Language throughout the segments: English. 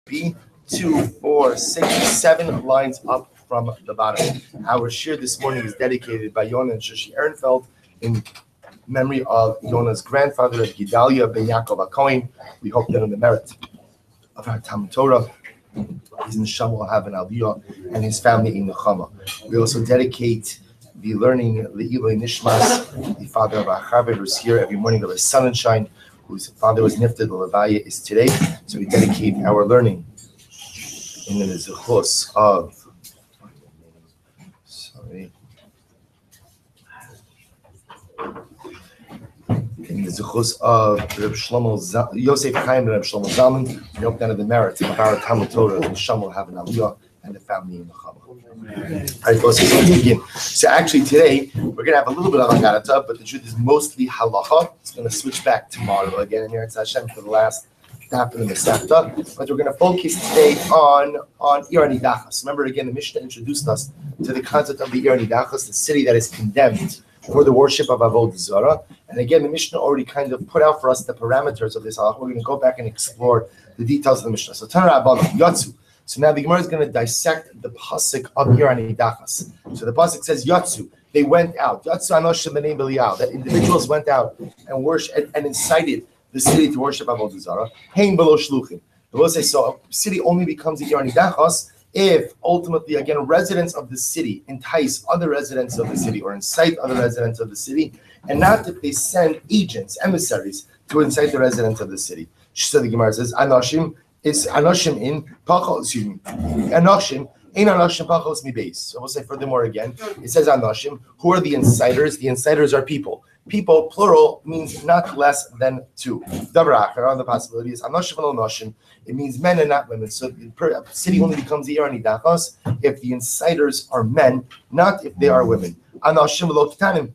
be 2, 4, 6, 7 lines up from the bottom. Our shir this morning is dedicated by Yonah and Shashi Ehrenfeld in memory of Yonah's grandfather, Gedalia ben Yaakov HaKohen. We hope that in the merit of our Talmud Torah, his neshama will have an aliyah and his family in nechama. We also dedicate the learning Le'iloi Nishmas, the father of our Chaver, who's here every morning of his sunshine, whose father was nifted, the Levaya is today. So we dedicate our learning in the zechus of in the zechus of Reb Shlomo Yosef Chaim and Reb Shlomo Zalman. We hope that of the merit of our Talmud Torah, the neshama will have an aliyah and the family in the Chama. All right, folks, let's begin. So actually today, we're going to have a little bit of Haggadah, but the truth is mostly halacha. It's going to switch back tomorrow again in Eretz Hashem for the last half of the Masechta. But we're going to focus today on Ir Nidachas. Remember again, the Mishnah introduced us to the concept of the Ir Nidachas, the city that is condemned for the worship of Avodah Zarah. And again, the Mishnah already kind of put out for us the parameters of this halacha. We're going to go back and explore the details of the Mishnah. So Tana Rabbanan, Yatsu. So now the Gemara is going to dissect the pasuk of Ir Nidachas. So the pasuk says Yatsu. They went out. Yatsu Anoshim B'nei Belial. That individuals went out and worshiped and incited the city to worship Avodah Zarah. Hein below shluchim. The will say so. A city only becomes Ir Nidachas if ultimately, again, residents of the city entice other residents of the city or incite other residents of the city, and not if they send agents, emissaries, to incite the residents of the city. So the Gemara says Anoshim. It's Anoshim in Pachos, excuse me. Anoshim, ain't Anoshim Pachos mi base. So we'll say furthermore again, it says Anoshim. Who are the inciters? The inciters are people. People, plural, means not less than 2. Dabra Achar, the possibility is Anoshim and Anoshim. It means men and not women. So the city only becomes Ir Nidachas if the inciters are men, not if they are women. Anoshim lo ketanim.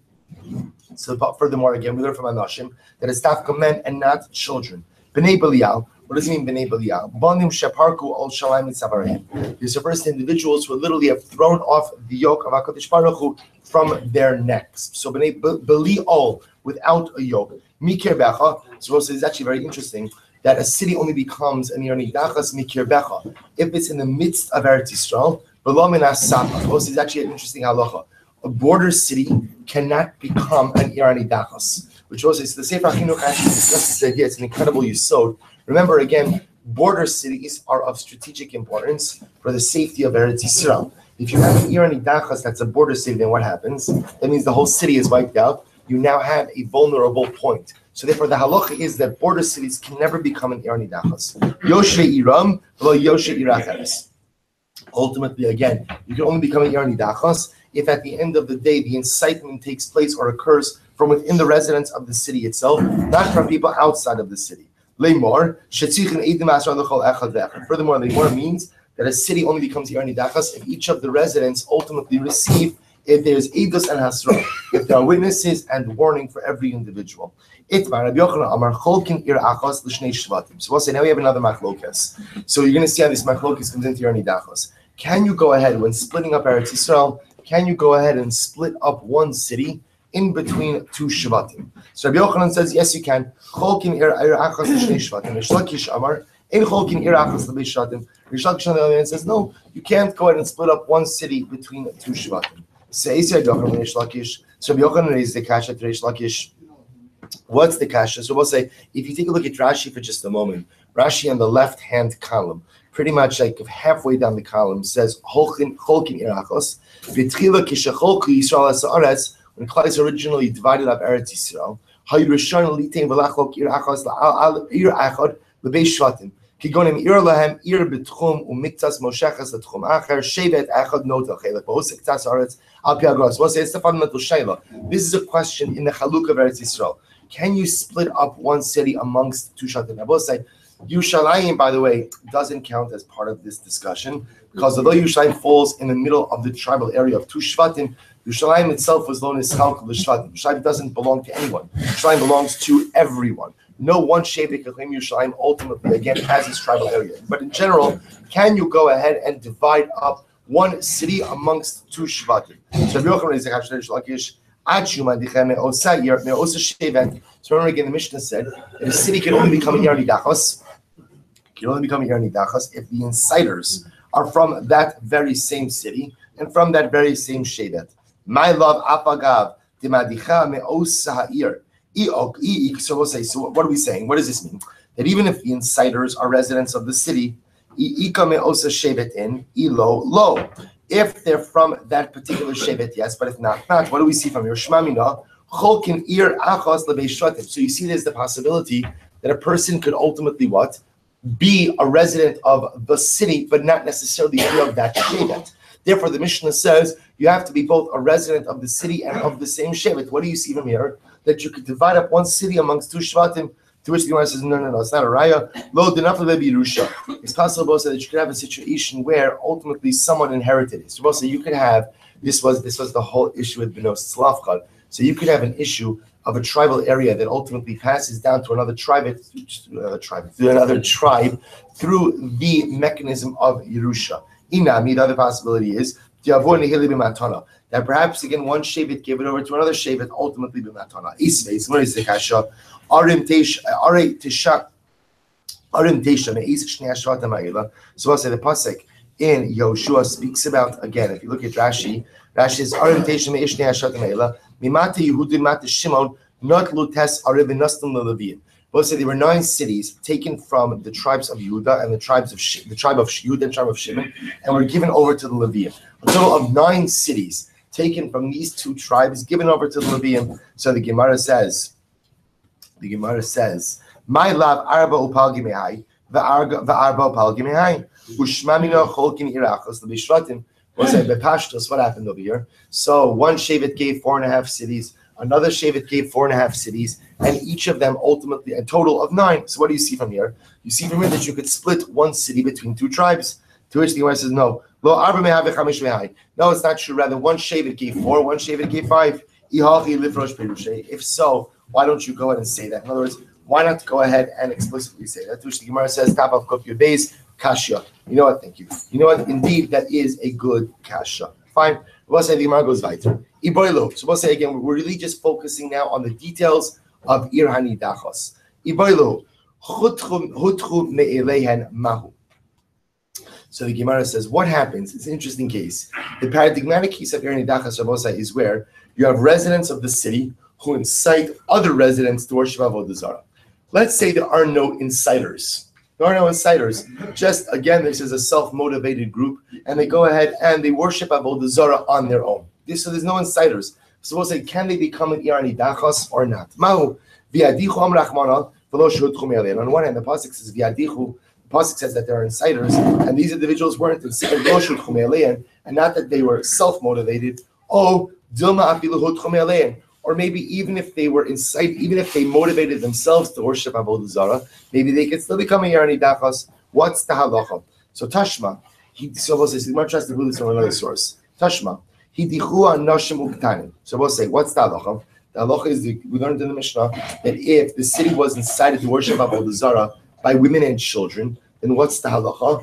So furthermore again, we learn from Anoshim that it's tafka men and not children. B'nei Belial. What does it mean, B'nei Belial? Banim sheparku ol shalayim mitzavarehim. These refers to individuals who literally have thrown off the yoke of HaKadosh Baruch Hu from their necks. So B'nei Belial, without a yoke. Mikir becha. So it's actually very interesting that a city only becomes an Ir Nidachas mikir becha if it's in the midst of Eretz Yisrael. V'lo min ha'sapa. So it's actually an interesting halacha. A border city cannot become an Ir Nidachas. Which also is the Sefer HaChinuch actually discusses this idea. It's an incredible yesod. Remember again, border cities are of strategic importance for the safety of Eretz Yisrael. If you have an Ir Nidachas that's a border city, then what happens? That means the whole city is wiped out. You now have a vulnerable point. So therefore, the halacha is that border cities can never become an Ir Nidachas. Yoshe Iram, v'lo Yoshe Iracheres. Ultimately, again, you can only become an Ir Nidachas if at the end of the day the incitement takes place or occurs from within the residents of the city itself, not from people outside of the city. Furthermore, Leimor means that a city only becomes Ir Nidachas if each of the residents ultimately receive, if there is Eidos and Hasra, if there are witnesses and warning for every individual. So we'll say now we have another machlokas. So you're going to see how this machlokas comes into Ir Nidachas. Can you go ahead, when splitting up Eretz Yisrael, can you go ahead and split up one city in between 2 Shvatim? So Rabbi Yochanan says, yes, you can. Cholkin Ir Achas l'shnei Shvatim. Rish Lakish Amar, ein Cholkin Ir Achas l'bei Shvatim. Rish Lakish on the other hand says, no, you can't go ahead and split up one city between 2 Shvatim. Says Rabbi Yochanan Rish Lakish. So Rabbi Yochanan raised the kasha to Rish Lakish. What's the kasha? So we'll say, if you take a look at Rashi for just a moment, Rashi on the left-hand column, pretty much like halfway down the column, says Cholkin Ir Achas. V'tchila kishacholku Yisrael ha'aretz. When Klal is originally divided up Eretz Yisrael, Hayrushan litain v'lachlok Ir Achas Ir Achad l'bei Shvatim. Kigonim Ir lahem Ir b'tchum u'miktas moshechas l'tchum acher shevet Achad notel chelek v'hosek tas aretz al pi agros. We'll say it's the fundamental shayla. This is a question in the Chaluk of Eretz Yisrael. Can you split up one city amongst 2 Shvatim? I will say, Yerushalayim, by the way, doesn't count as part of this discussion because although Yerushalayim falls in the middle of the tribal area of 2 Shvatim, Yerushalayim itself was known as Chalk l'Shvatim. Yerushalayim doesn't belong to anyone. Yerushalayim belongs to everyone. No one Shevet can claim Yerushalayim ultimately, again, has its tribal area. But in general, can you go ahead and divide up one city amongst 2 Shvatim? So remember again, the Mishnah said that a city can only become an Ir Nidachas can only become Ir Nidachas if the inciters are from that very same city and from that very same shevet. My love, apagav dimadicha me'osa ha'ir. So we'll say, so what are we saying? What does this mean? That even if the inciters are residents of the city, if they're from that particular shevet, yes, but if not, what do we see from here? So you see there's the possibility that a person could ultimately what? Be a resident of the city, but not necessarily be of that shevet. Therefore, the Mishnah says you have to be both a resident of the city and of the same shevet. What do you see from here? That you could divide up one city amongst two shvatim. To which the Gemara says, no, it's not a raya. Lo denafle be'irusha. It's possible that you could have a situation where ultimately someone inherited it. So you could have this was the whole issue with Benos Slavchad. So you could have an issue of a tribal area that ultimately passes down to another tribe through the mechanism of Yerusha. Inami, the other possibility is that perhaps again one shevet gave it over to another shevet, ultimately b'matana. Isveis, what is the kasha? Arim tesha me'is shnei shvatim ha'ila. So I'll say the pasuk in Yoshua speaks about, again, if you look at Rashi says Arim tesha me'is shnei shvatim ha'ila mimata Yehudim mata Shimon not lutes ariv v'nastim leLevim. Both say there were 9 cities taken from the tribes of Yehuda and the tribe of Yehuda and tribe of Shimon, and were given over to the Levium. A total of 9 cities taken from these 2 tribes, given over to the Levium. So the Gemara says, "My love arba upal gimehai, va'arba upal gimehai, ushmamina cholkin irachos lebishvatim." We'll say bepashtos. What happened over here? So one shevet gave 4.5 cities. Another shevet gave 4.5 cities, and each of them ultimately a total of 9. So what do you see from here? You see from here that you could split one city between 2 tribes. To which the Gemara says, no. No, it's not true. Rather, one shevet gave 4, one shevet gave 5. If so, why don't you go ahead and say that? In other words, why not go ahead and explicitly say that? To which the Gemara says, top of Kuf Yud Beis, kasha. You know what? Thank you. You know what? Indeed, that is a good kasha. Fine. We'll say the Gemara goes weiter. So we'll say again, we're really just focusing now on the details of Ir Hanidachos. So the Gemara says, what happens? It's an interesting case. The paradigmatic case of Ir Hanidachos is where you have residents of the city who incite other residents to worship Avodah Zarah. Let's say there are no inciters. There are no inciters. Just again, this is a self-motivated group, and they go ahead and they worship Avodah Zarah on their own. So there's no inciters. So we'll say, can they become an Ir Hanidachos or not? Mahu v'yadichu amrachmana v'lo shehutchu me'alein. On one hand, the pasuk says v'yadichu. The pasuk says that there are inciters, and these individuals weren't incited v'lo shehutchu me'alein, and not that they were self-motivated. Oh, dilma afilu hutchu me'alein. Or maybe even if they were incited, even if they motivated themselves to worship Avodah Zarah, maybe they could still become an Ir Hanidachos. What's the halacha? So Tashma, so we'll say, so we're trying to rule this from another source. Tashma. So we'll say, what's the halacha? The halacha is, we learned in the Mishnah that if the city was incited to worship Avodah Zarah by women and children, then what's the halacha?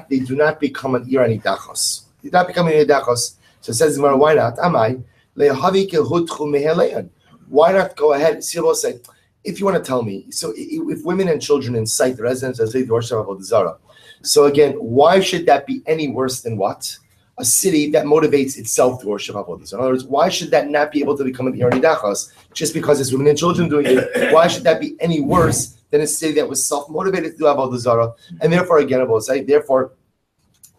They do not become an Ir Hanidachos. They do not become an Ir Hanidachos. So it says, why not? Why not go ahead? See, we'll say, if you want to tell me, so if women and children incite the residents as they worship Avodah Zarah, so again, why should that be any worse than what? A city that motivates itself to worship Avodah Zarah. In other words, why should that not be able to become an Ir Hanidachos just because it's women and children doing it? Why should that be any worse than a city that was self-motivated to do Avodah Zarah? And therefore, again, I will say, therefore,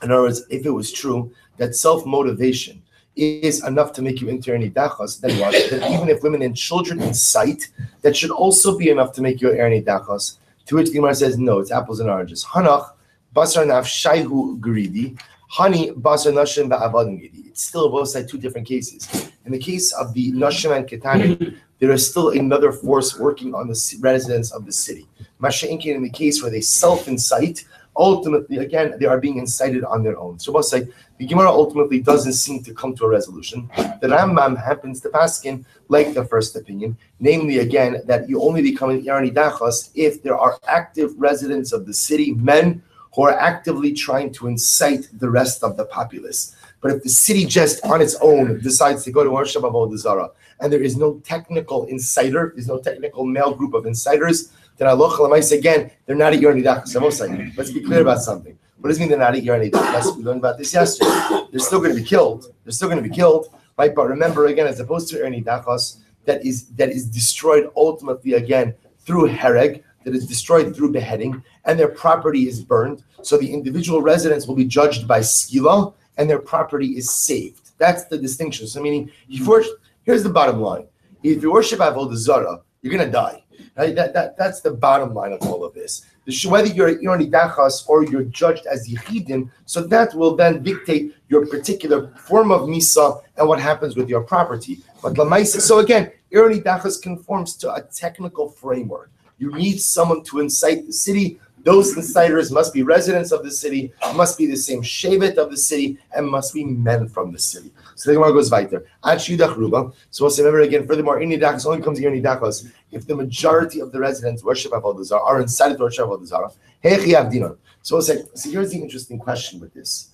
in other words, if it was true that self-motivation is enough to make you into Ir Hanidachos, then what? Then even if women and children incite, that should also be enough to make you an Ir Hanidachos. To which the Gemara says, no, it's apples and oranges. Hanach, basar naf shayhu greedy. Honey, basar nashim ba'avadim gidi. It's still both side 2 different cases. In the case of the nashim and ketanim, there is still another force working on the residents of the city. Masha'inkin, in the case where they self-incite, ultimately, again, they are being incited on their own. So both say the Gemara ultimately doesn't seem to come to a resolution. The Rambam happens to paskin like the first opinion, namely, again, that you only become an Ir Hanidachos if there are active residents of the city, men who are actively trying to incite the rest of the populace. But if the city just on its own decides to go to worship Avodah Zarah, and there is no technical inciter, there's no technical male group of inciters, then halacha l'maisa again, they're not at Yer Nidachas. Let's be clear about something. What does it mean they're not at Yer Nidachas? We learned about this yesterday. They're still going to be killed. Right? But remember again, as opposed to Yer Nidachas, that is destroyed ultimately again through hereg, that is destroyed through beheading, and their property is burned. So the individual residents will be judged by skila, and their property is saved. That's the distinction. So meaning, here's the bottom line. If you worship Avodah Zarah, you're going to die. Right? That's the bottom line of all of this. Whether you're Nidachas or you're judged as Yechidim, so that will then dictate your particular form of Misa and what happens with your property. But Lamaisa, so again, Nidachas conforms to a technical framework. You need someone to incite the city. Those inciters must be residents of the city, must be the same shevet of the city, and must be men from the city. So the Gemara goes weiter. So we'll say, remember again, furthermore, in Nidachas only comes here Nidachas if the majority of the residents worship Avodah Zarah, are incited to worship Avodah Zarah. So we'll say, so here's the interesting question with this.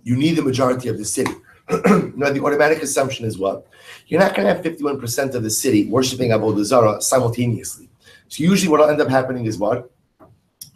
You need the majority of the city. Now, the automatic assumption is what? You're not going to have 51% of the city worshiping Avodah Zarah simultaneously. So usually what will end up happening is what?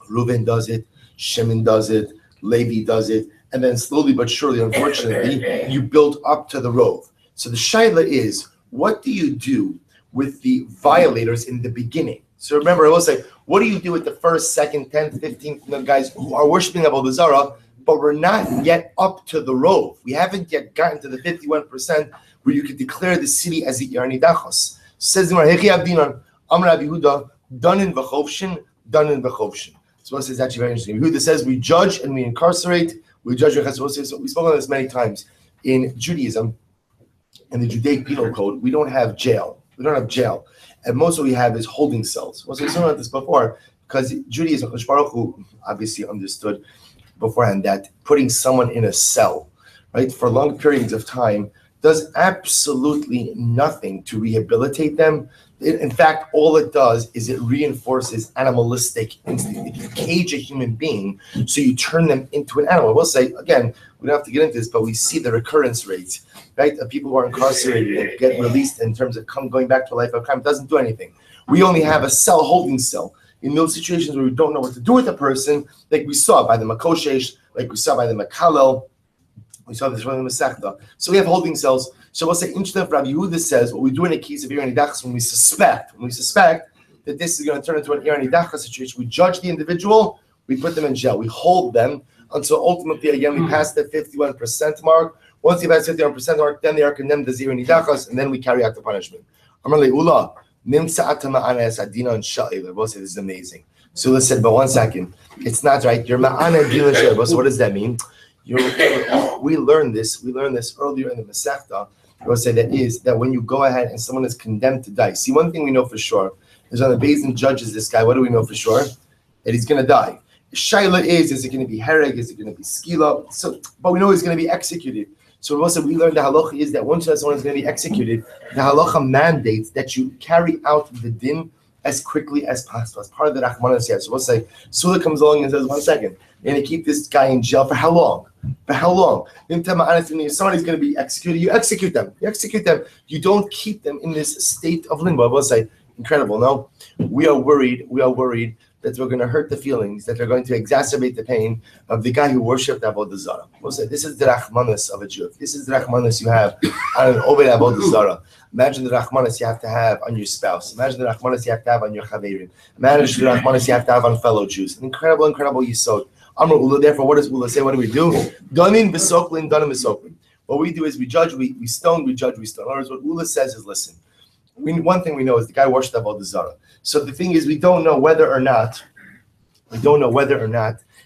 Reuven does it, Shimon does it, Levi does it, and then slowly but surely, unfortunately, you build up to the rove. So the shaila is, what do you do with the violators in the beginning? So remember, I will say, what do you do with the first, second, 10th, 15th guys who are worshiping Avodah Zarah, but we're not yet up to the rove? We haven't yet gotten to the 51% where you could declare the city as the Yer Nidachas. Says the Gemara, Hechi Abdinan, Amar Rabbi Yehuda, Danin v'chovshin. So what is actually very interesting. Yehuda says we judge and we incarcerate. We judge. So we spoke on this many times. In Judaism, in the Judaic Penal Code, we don't have jail. And most of what we have is holding cells. So we spoke about this before, because Judaism, Baruch Hu obviously understood beforehand that putting someone in a cell, right, for long periods of time does absolutely nothing to rehabilitate them. In fact, all it does is it reinforces animalistic instinct. If you cage a human being, so you turn them into an animal. We'll say, again, we don't have to get into this, but we see the recurrence rates, right, of people who are incarcerated and get released in terms of going back to a life of crime. It doesn't do anything. We only have a holding cell. In those situations where we don't know what to do with a person, like we saw by the Makoshesh, like we saw by the Makalel, we saw this from the Masechta. So we have holding cells. So we'll say, interesting, Rabbi Yehuda says, what we do in a case of Yer Nidachas when we suspect that this is going to turn into an Yer Nidachas situation, we judge the individual, we put them in jail, we hold them until ultimately, again, we pass the 51% mark. Once you pass the 51% mark, then they are condemned as Yer Nidachas, and then we carry out the punishment. Amar le'ula, nimsa atama anas adina and sha'il. We'll say, this is amazing. So listen, but 1 second. It's not right. You're ma'ana adina sha'il. So what does that mean? We learned this earlier in the Masechta. I will say that when you go ahead and someone is condemned to die. See, one thing we know for sure is when the Beis Din judges this guy, what do we know for sure? That he's going to die. Shaila is it going to be hereg? Is it going to be skila? So, but we know he's going to be executed. So also we learned the halacha is that once someone is going to be executed, the halacha mandates that you carry out the din as quickly as possible. As part of the Rachmanas here. So we'll say, Sula comes along and says, 1 second, you're going to keep this guy in jail for how long? If somebody's going to be executed, you execute them. You don't keep them in this state of limbo. I will say, incredible. No, we are worried that we're going to hurt the feelings, that they're going to exacerbate the pain of the guy who worshipped Avodah Zarah. We'll say, this is the Rachmanas of a Jew. This is the Rachmanas you have on an Oved Avodah Zarah. Imagine the Rachmanas you have to have on your spouse. Imagine the Rachmanas you have to have on your Chaverim. Imagine the Rachmanas you have to have on fellow Jews. An incredible Yisod. Amr Ula, therefore, what does Ula say? What do we do? Danin v'soklin, danin v'soklin. What we do is we judge, we stone, we judge, we stone. In other words, what Ula says is, listen, one thing we know is the guy worshipped Avodah Zarah. So the thing is, we don't know whether or not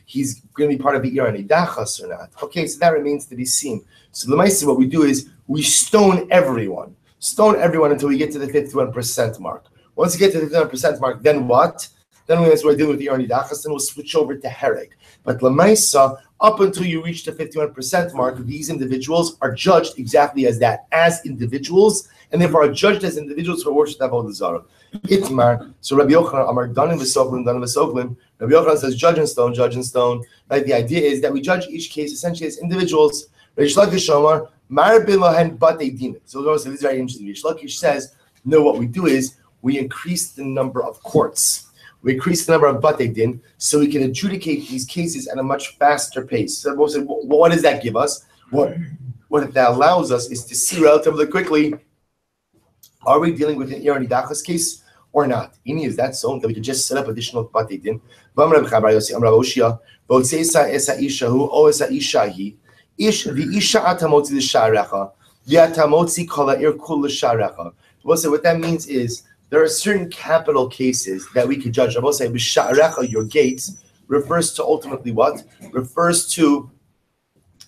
he's going to be part of the Yer Nidachas or not. Okay, so that remains to be seen. So the Maisa, what we do is we stone everyone until we get to the 51% mark. Once you get to the 51% mark, then what? Then we're dealing with the Yer Nidachas, then we'll switch over to hereg. But Lamaisa, up until you reach the 51% mark, these individuals are judged exactly as that, as individuals, and therefore are judged as individuals who worship Avodah Zarah. Itmar, so Rabbi Yochanan, Amar Danin v'Soklin. Rabbi Yochanan says, judge and stone. Right? The idea is that we judge each case essentially as individuals. Reish Lakish Omar, Mar bin Lohen Batei Din. So this is very interesting. Reish Lakish says, no, what we do is we increased the number of courts. We increased the number of batei din, so we can adjudicate these cases at a much faster pace. So what does that give us? What that allows us is to see relatively quickly, are we dealing with an Irani Dachas case or not? Is that so that we could just set up additional batei din? We'll say what that means is there are certain capital cases that we could judge. I will say your gates refers to ultimately what? Refers to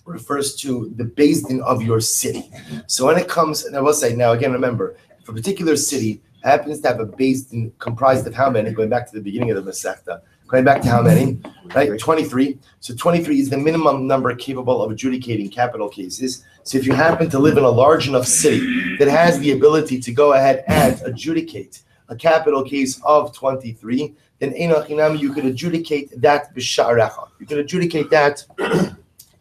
the Beis Din of your city. So when it comes, and I will say now again, remember, if a particular city happens to have a Beis Din comprised of how many? Going back to the beginning of the Masechta. Going back to how many? Right, 23. So 23 is the minimum number capable of adjudicating capital cases. So if you happen to live in a large enough city that has the ability to go ahead and adjudicate a capital case of 23, then you could adjudicate that b'sha'arecha. You could adjudicate that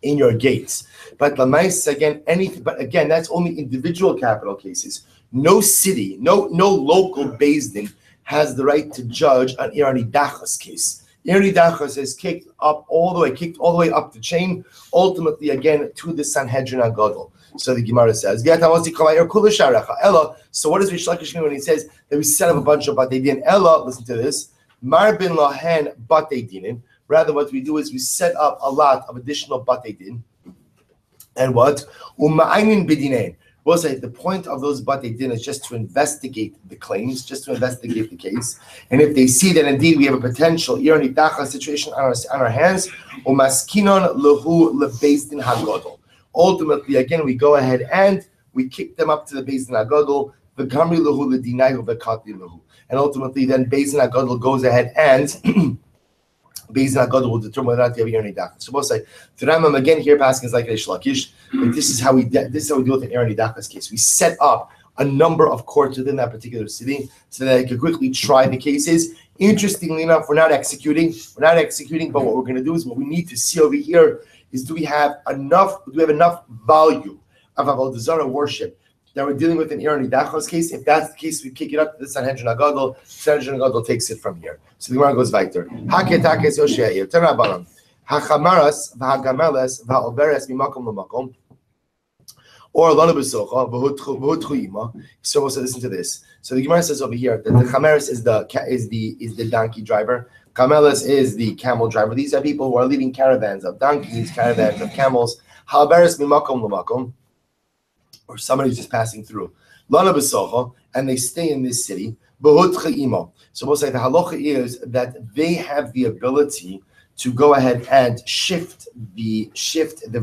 in your gates. But again, that's only individual capital cases. No city, no local Beis Din has the right to judge an Irani Dachas case. Irani Dachas is kicked all the way up the chain, ultimately again to the Sanhedrin Agadol. So the Gemara says, so what does Rish Lakish mean when he says that we set up a bunch of batei din? Ella, listen to this, Mar bin lahen batei dinin. Rather, what we do is we set up a lot of additional batei din. And what? Uma'aynin bidinain. We'll say the point of those batei din is just to investigate the claims, just to investigate the case. And if they see that indeed we have a potential Irani Dacha situation on our hands, umaskinon lehu lebeis din hagadol. Ultimately, again, we go ahead and we kick them up to the Beis Din Hagadol, the Gamri lehu ledinayu v'katli lehu. And ultimately, then Beis Din Hagadol goes ahead and Beis Din Hagadol will determine whether or not they have Irani Dachas. So we'll say, the Rambam again here passing is like Reish Lakish, but this is how we deal with an Irani Dachas case. We set up a number of courts within that particular city so that they could quickly try the cases. Interestingly enough, we're not executing, but what we're going to do is what we need to see over here is do we have enough value of Avodah Zarah worship that we're dealing with an Irani Dachos case? If that's the case, we kick it up to the Sanhedrin Agadol. Sanhedrin Agadol takes it from here. So the Gemara goes weiter. Haketakes Yoshei Terabalam Hachamaras v'Hagameles v'Alberes mimakom l'makom or Lana B'Socha v'Hutchuima. So listen to this. So the Gemara says over here that the Chamaras is the donkey driver. Kameles is the camel driver. These are people who are leading caravans of donkeys, caravans of camels. Ha'aberes mimakom l'makom, or somebody who's just passing through. Lana b'socha, and they stay in this city. B'hutchuima. So we'll say the halacha is that they have the ability to go ahead and shift the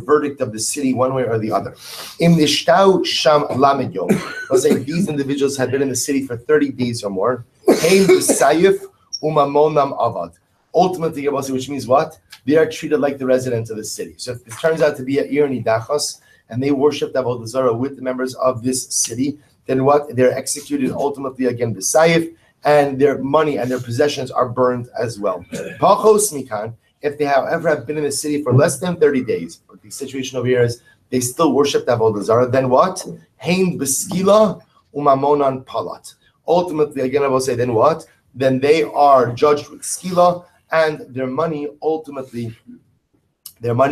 verdict of the city one way or the other. In the Shtau Sham Lamed Yom, we'll say these individuals have been in the city for 30 days or more. Hein b'sayif umamonam avad. Ultimately, which means what? They are treated like the residents of the city. So if it turns out to be a Irani Dachos and they worship Avodah Zarah with the members of this city, then what? They're executed ultimately again b'sayif, and their money and their possessions are burned as well. Pachos mikan. If they, however, have been in the city for less than 30 days, but the situation over here is they still worship Avodah Zarah, then what? Hein b'skila umamonan palat. Ultimately, again, I will say, then what? Then they are judged with skila, and their money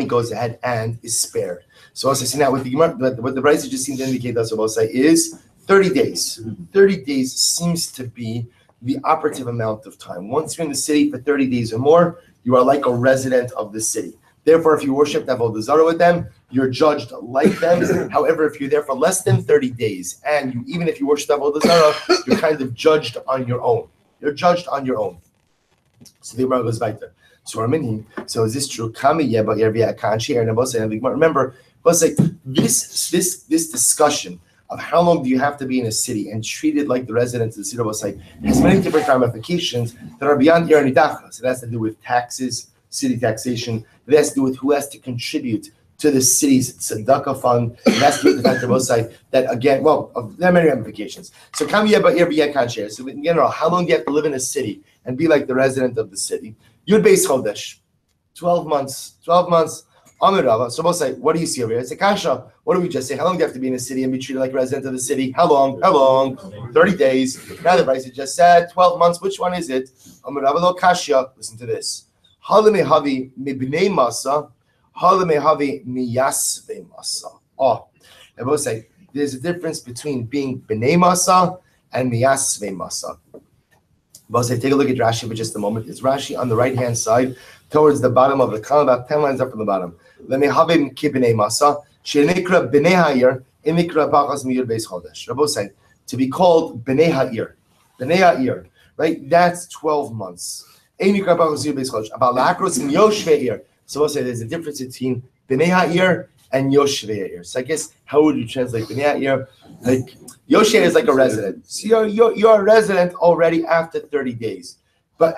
goes ahead and is spared. So also see now what the Rabbi just seemed to indicate us about say is 30 days. 30 days seems to be the operative amount of time. Once you're in the city for 30 days or more, you are like a resident of the city. Therefore, if you worship Avodah Zarah with them, you're judged like them. However, if you're there for less than 30 days, and even if you worship Avodah Zarah, you're kind of judged on your own. You're judged on your own. So the Gemara goes weiter. So is this true? Remember, this discussion of how long do you have to be in a city and treated like the residents of the city has many different ramifications that are beyond Irani Dachas. So it has to do with taxes, city taxation. It has to do with who has to contribute to the city's tzedakah fund. It has to do with the fact that again, there are many ramifications. So so in general, how long do you have to live in a city and be like the resident of the city? Yud Beis Chodesh, 12 months Amir Rava. So we'll say, what do you see over here? It's a kasha. What do we just say? How long do you have to be in the city and be treated like a resident of the city? How long? 30 days. Now the Rabbi just said 12 months. Which one is it? Amir Rava lo kasha. Listen to this. Halame havi mibnei masa. Halame havi miyasve masa. Oh, I will say there's a difference between being bnei masa and miyasve masa. But say, take a look at Rashi for just a moment. It's Rashi on the right hand side, towards the bottom of the column, about 10 lines up from the bottom. Rabbi say, to be called Bnei Ha'ir, right? That's 12 months. So we'll say there's a difference between Bnei Ha'ir and Yoshvei Ha'ir. So I guess, how would you translate Bnei Ha'ir? Like, Yoshvei is like a resident. So you're a resident already after 30 days. But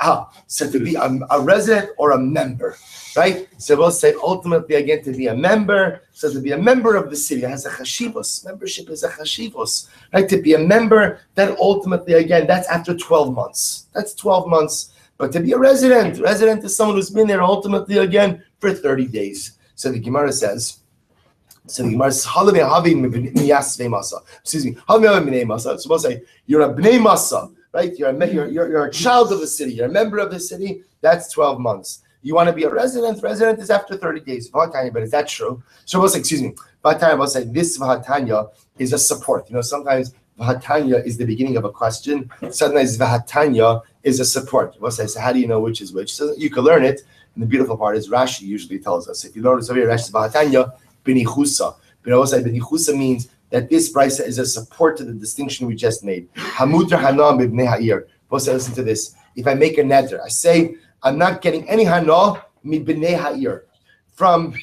so to be a resident or a member, right? So we'll say ultimately again to be a member. So to be a member of the city has a chashivos. Membership is a chashivos, right? To be a member, that ultimately again that's after 12 months. That's 12 months. But to be a resident is someone who's been there ultimately again for 30 days. So the Gemara says. So the Gemara says, excuse me, so we'll say you're a bnei masa. Right, you're a child of the city. You're a member of the city. That's 12 months. You want to be a resident. Resident is after 30 days. But is that true? So we'll say, excuse me. We'll say this vahatanya is a support. You know, sometimes vahatanya is the beginning of a question. Sometimes vahatanya is a support. We'll say, so how do you know which is which? So you can learn it. And the beautiful part is Rashi usually tells us. If you notice over here, Rashi says vahatanya b'nichusa. But we'll say b'nichusa means that this brisa is a support to the distinction we just made. Hamutar hana b'bnei ha'ir. Listen to this. If I make a neder, I say I'm not getting any hana b'nei ha'ir from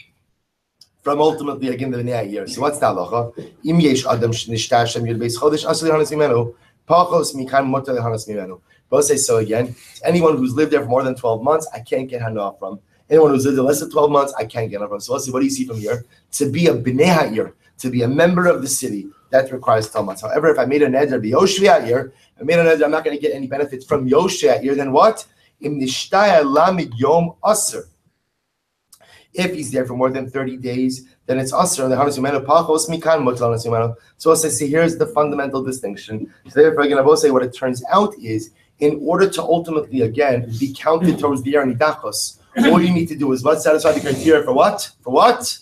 ultimately again the b'nei ha'ir. So what's the halacha? Im yesh adam nishtar shem yud beis chodesh asur lehanas mimenu pachos mikan mutar lehanas mimenu. Both say so again. Anyone who's lived there for more than 12 months, I can't get hana from. Anyone who's lived there less than 12 months, I can't get hana from. So let's see. What do you see from here? To be a b'nei ha'ir, to be a member of the city, that requires talmud. However, if I made a neder be Yoshvei Ha'ir, I made a neder I'm not going to get any benefits from Yoshvei Ha'ir, then what? Im nishtaya lamid yom asr. If he's there for more than 30 days, then it's asr. So I'll say, see, here's the fundamental distinction. So therefore, again, I will say what it turns out is, in order to ultimately, again, be counted towards the Nidachos, all you need to do is what? Satisfy the criteria for what? For what?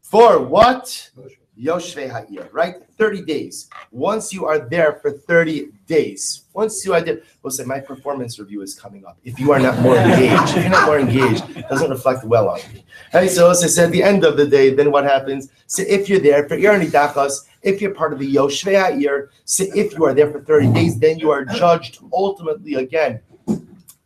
For what? Yoshvei Ha'ir, right? 30 days. Once you are there for 30 days, once you are there, we'll say my performance review is coming up. If you are not more engaged, if you're not more engaged, it doesn't reflect well on me. Right? So as I said, at the end of the day, then what happens? So if you're there for Ir Nidachas, if you're part of the Yoshvei Ha'ir, so if you are there for 30 days, then you are judged ultimately again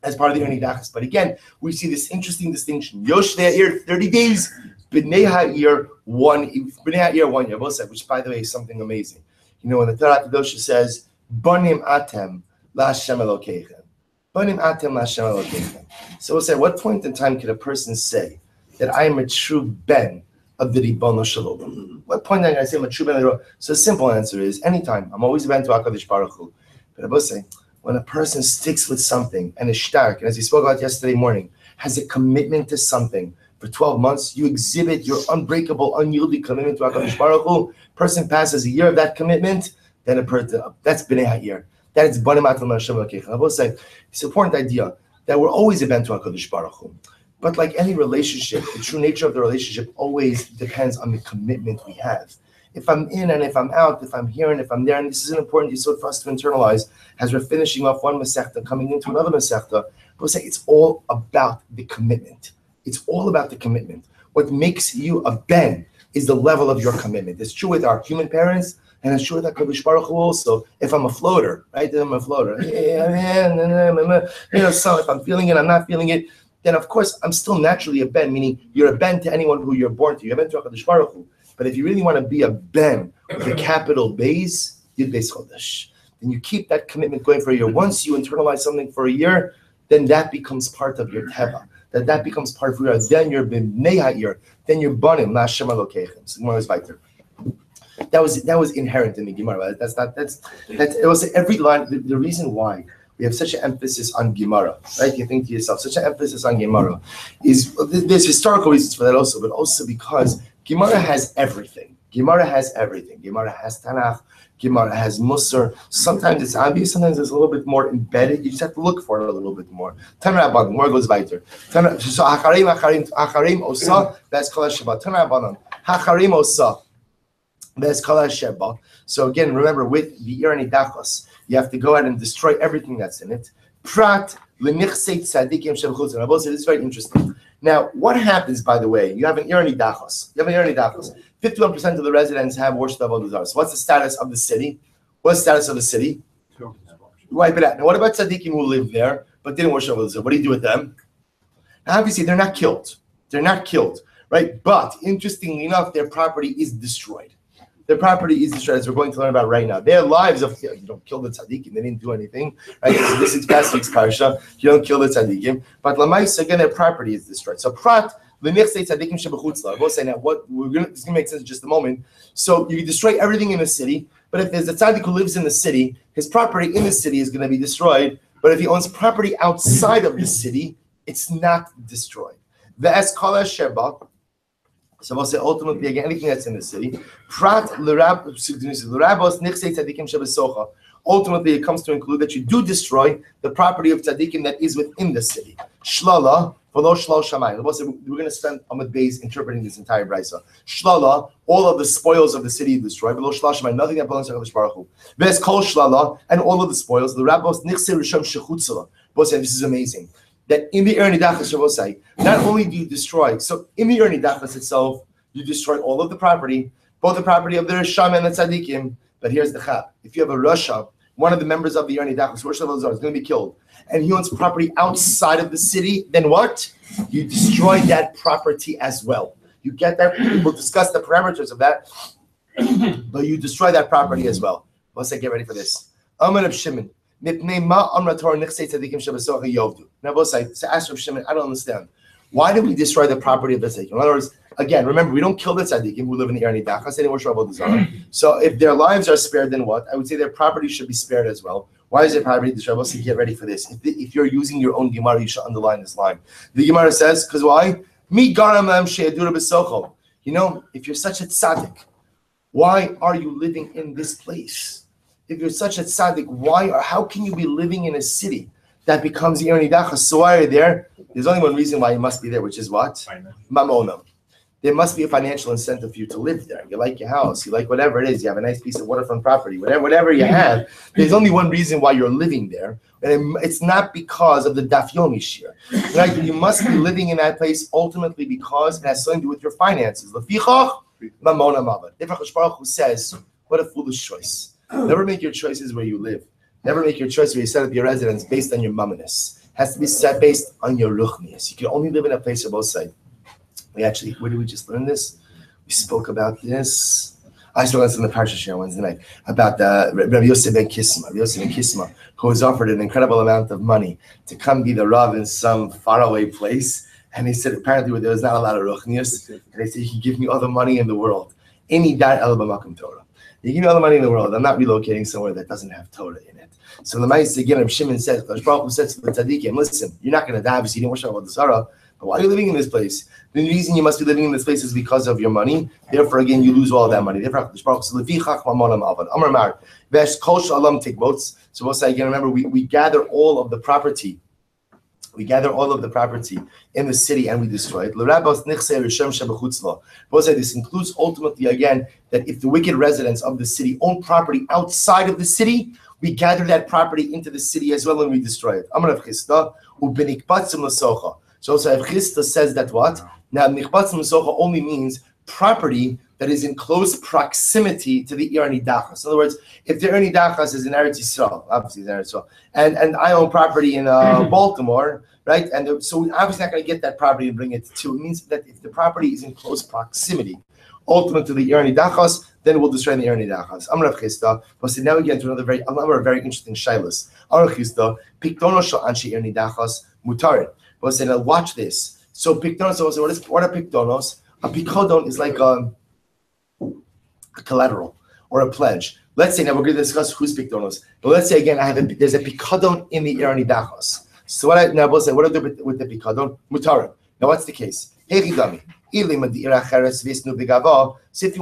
as part of the Ir Nidachas. But again, we see this interesting distinction. Yoshvei Ha'ir, 30 days. B'nei Ha'ir one Yavosai, which by the way is something amazing. You know, when the Torah Kedosha says, Banim atem la'Hashem Elokeichem. Banim atem la'Hashem Elokeichem. So we'll say, at what point in time can a person say that I am a true ben of the Ribono Shalom? What point can I say I'm a true ben of the Ribono? So the simple answer is, anytime. I'm always a ben to HaKadosh Baruch Hu. But I will say, when a person sticks with something and is stark, and as we spoke about yesterday morning, has a commitment to something, for 12 months, you exhibit your unbreakable, unyielding commitment to HaKadosh Baruch Hu. Person passes a year of that commitment, then that's B'nei Ha'ir. That is Banim Atam Hashem Elokeichem. I will say, it's an important idea that we're always a ben to HaKadosh Baruch Hu. But like any relationship, the true nature of the relationship always depends on the commitment we have. If I'm in and if I'm out, if I'm here and if I'm there, and this is an important yesod for us to internalize as we're finishing off one Masechta, coming into another Masechta, we'll say it's all about the commitment. It's all about the commitment. What makes you a ben is the level of your commitment. It's true with our human parents, and it's true with HaKadosh Baruch Hu also. If I'm a floater, right? Then I'm a floater. So if I'm feeling it, I'm not feeling it, then of course I'm still naturally a ben, meaning you're a ben to anyone who you're born to. You're a ben to HaKadosh Baruch Hu. But if you really want to be a ben with a capital Beis, Yud Beis Chodesh, then you keep that commitment going for a year. Once you internalize something for a year, then that becomes part of your teva. That becomes part of who you are. Then you're b'nei ha'ir. Then you're banim la'Hashem Elokeichem. So Gemara is weiter. That was inherent in the Gemara. It was every line. The reason why we have such an emphasis on Gemara, right? You think to yourself, such an emphasis on Gemara there's historical reasons for that also, but also because Gemara has everything. Gemara has everything. Gemara has Tanakh. Gemara has Musar. Sometimes it's obvious. Sometimes it's a little bit more embedded. You just have to look for it a little bit more. Tanakh Rabbanon, more goes weiter. So Hacharim Osa, that's Kol HaShabbat. Tanakh Rabbanon, Hacharim Osa, that's Kol HaShabbat. So again, remember with the Ir Nidachos, you have to go ahead and destroy everything that's in it. Prat lenichsei tzadikim shebchutz. Rabbi said this is very interesting. Now, what happens, by the way? You have an Ir Nidachos. 51% of the residents have worship of Avodah Zarah. So what's the status of the city? What's the status of the city? Wipe it out. Now, what about tzaddikim who live there but didn't worship Avodah Zarah? What do you do with them? Now, obviously, they're not killed. They're not killed, right? But interestingly enough, their property is destroyed. Their property is destroyed, as we're going to learn about right now. Their lives of you don't kill the tzaddikim; they didn't do anything, right? So this is past week's parsha. You don't kill the tzaddikim, but lamais again, their property is destroyed. So prat lenichsei tzaddikim shebechutzla. We'll say now what it's going to make sense in just a moment. So you destroy everything in the city, but if there's a tzaddik who lives in the city, his property in the city is going to be destroyed. But if he owns property outside of the city, it's not destroyed. Ve'es kol HaShabbat. So we'll say ultimately again anything that's in the city. Ultimately, it comes to include that you do destroy the property of tzaddikim that is within the city. Shlala, v'lo shlal shamayim. We're going to spend Amud Beis interpreting this entire brisa. Shlala, all of the spoils of the city you destroy. V'lo shlal shamayim, nothing that belongs to HaKadosh Baruch Hu. V'es kol shlala, and all of the spoils. The rabbos nichse risham shechutzala. This is amazing. That in the Ir Nidachos, not only do you destroy, so in the Ir Nidachos itself, you destroy all of the property, both the property of the Risham and the Tzaddikim. But here's the chap: if you have a Rasha, one of the members of the Ir Nidachos, Rosh Hashanah is going to be killed, and he owns property outside of the city, then what? You destroy that property as well. You get that. We'll discuss the parameters of that, but you destroy that property as well. Let's say, get ready for this. Amar of Shimon. Now, both sides. So ask Rav Shimon, I don't understand. Why did we destroy the property of the tzaddikim? In other words, again, remember, we don't kill the tzaddikim who live in the Ir Nidachos. They didn't worship Avodah Zarah. So if their lives are spared, then what? I would say their property should be spared as well. Why is their property destroyed? So get ready for this. If you're using your own Gemara, you should underline this line. The Gemara says, because why? You know, if you're such a tzaddik, why are you living in this place? If you're such a tzaddik, why or how can you be living in a city that becomes Ir Nidachos? So why are you there? There's only one reason why you must be there, which is what? Mamona. There must be a financial incentive for you to live there. You like your house, you like whatever it is, you have a nice piece of waterfront property, whatever you have. There's only one reason why you're living there, and it's not because of the Daf Yomi shir. Right? You must be living in that place ultimately because it has something to do with your finances. Lefichach mamona mavad. HaKadosh Baruch Hu says, what a foolish choice. Never make your choices where you live. Never make your choice where you set up your residence based on your mumminess. It has to be set based on your ruchnius. You can only live in a place of both sides. Where did we just learn this? We spoke about this. I spoke about this in the Parsha Shir Wednesday night about the Rabbi Yosef ben Kisma, who was offered an incredible amount of money to come be the Rav in some faraway place. And he said apparently there was not a lot of ruchnius. And they said, he can give me all the money in the world. Any dar el b'makom Torah. You give me all the money in the world. I'm not relocating somewhere that doesn't have Torah in it. So the Ma'aseh again, Shimon says, Baruch Hu says to the tzaddikim, listen, you're not going to die, obviously you didn't worship Avodah Zarah, but why are you living in this place? The reason you must be living in this place is because of your money. Therefore, again, you lose all of that money. Therefore, Baruch Hu says, Amar Mar, Vesh Kol Shalom Tikbots. So we'll say again, remember, we gather all of the property. We gather all of the property in the city and we destroy it. Both say this includes ultimately again that if the wicked residents of the city own property outside of the city, we gather that property into the city as well and we destroy it. So also Rav Chisda says that what? Now Nichbatzim L'socha only means property that is in close proximity to the Ir Nidachos. In other words, if the Ir Nidachos is in Eretz Yisrael, obviously it's in Eretz Yisrael, and I own property in Baltimore, right? And so we're obviously not going to get that property and bring it to. It means that if the property is in close proximity, ultimately to the Ir Nidachos, then we'll destroy the Ir Nidachos. Amar Rav Chisda. But now we get into another very interesting shaylos. Amar Rav Chisda, Piktonos shel Anshei Ir Nidachos mutarin. But say now watch this. So Piktonos. So what are Piktonos? A Pikodon is like a collateral. or a pledge. Let's say now we're going to discuss who's pikdonos, but let's say again there's a pikadon in the irani dachos. So what I do with the pikadon? Mutarim. Now what's the case? So if you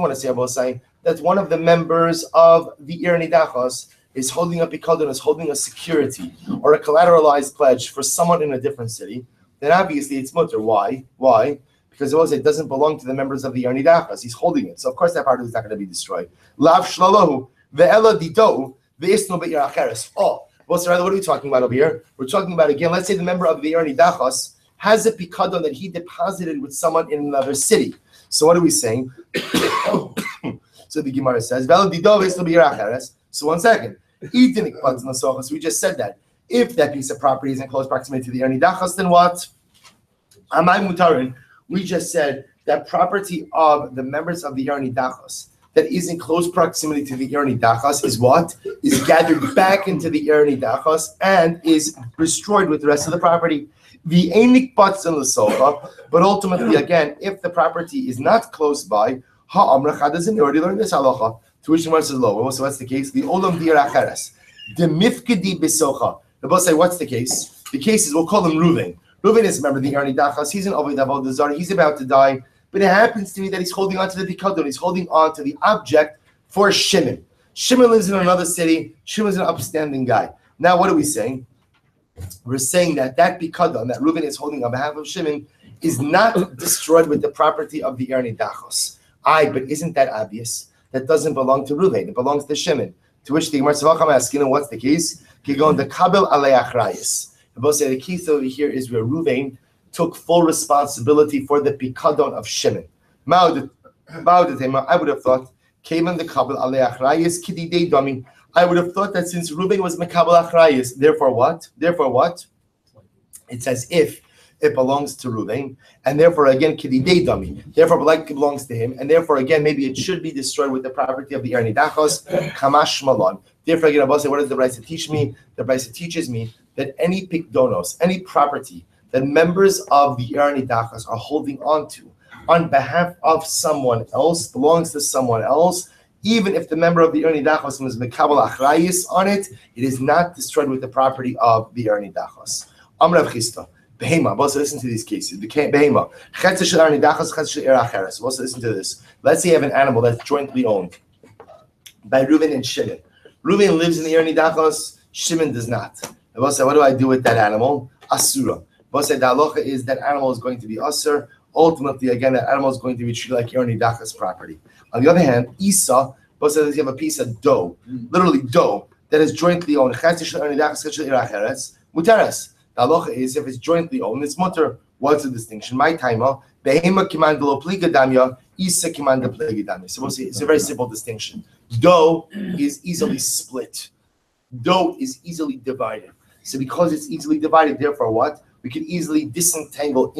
want to say about saying that one of the members of the irani dachos is holding a pikadon, is holding a security or a collateralized pledge for someone in a different city, then obviously it's mutter. Why? Because it doesn't belong to the members of the irani dachos. He's holding it, so of course that part is not going to be destroyed. Lav shlolahu ve'ela dito ve'isnu be'ir acheres. Oh, well, so what are we talking about over here? We're talking about, again, let's say the member of the irani dachos has a pikadon that he deposited with someone in another city. So what are we saying? So the Gemara says, ve'ela dito ve'isnu be'ir acheres. So 1 second. We just said that. If that piece of property is in close proximity to the irani dachos, then what? Amay mutarin. We just said that property of the members of the irani dachos that is in close proximity to the irani dachos is what? Is gathered back into the irani dachos and is destroyed with the rest of the property. But ultimately, again, if the property is not close by, doesn't already learn this halacha. To which one says lower. So what's the case? The olam dir acheres. The mifkedi besocha. The boss say, what's the case? The case is, we'll call him Reuven. Reuven is a member of the irani dachos. He's an Ovid Avodah Zarah. He's about to die. But it happens to me that he's holding on to the pikadon. He's holding on to the object for Shimon. Shimon lives in another city. Shimon's an upstanding guy. Now, what are we saying? We're saying that pikadon that Reuven is holding on behalf of Shimon is not destroyed with the property of the irani dachos. But isn't that obvious? That doesn't belong to Reuven. It belongs to Shimon. To which the Gemara says, what's the case? The kabel alei achrayis. The both say the case over here is where Reuven took full responsibility for the pikadon of Shimon. I would have thought, Kavan the kabel alei achrayis kididei dami. I would have thought that since Reuven was mekabel achrayis, therefore what? It's as if it belongs to Reuven, and therefore again kididei dami. Therefore, like it belongs to him, and therefore again maybe it should be destroyed with the property of the irani dachos. Kamash malon. Therefore again, Abba say, what does the Brisa teach me? The Brisa teaches me that any pikdonos, any property that members of the irani dachos are holding on to on behalf of someone else, belongs to someone else, even if the member of the irani dachos was mekabel achrayis on it, it is not destroyed with the property of the irani dachos. Amrav Chista. Behema. Also listen to these cases. Behema. Also listen to this. Let's say you have an animal that's jointly owned by Reuven and Shimon. Reuven lives in the irani dachos. Shimon does not. Also, what do I do with that animal? Asura. Also, the halacha is that animal is going to be asur. Ultimately, again, that animal is going to be treated like irani dachos property. On the other hand, Isa. Also, you have a piece of dough, literally dough, that is jointly owned. Mutaras. The halacha is if it's jointly owned, it's mutter. What's the distinction? My timer, behema kiman de lo pliga damya, isa kiman de pliga damya. So it's a very simple distinction. Dough is easily split. Dough is easily divided. So because it's easily divided, therefore what? We can easily disentangle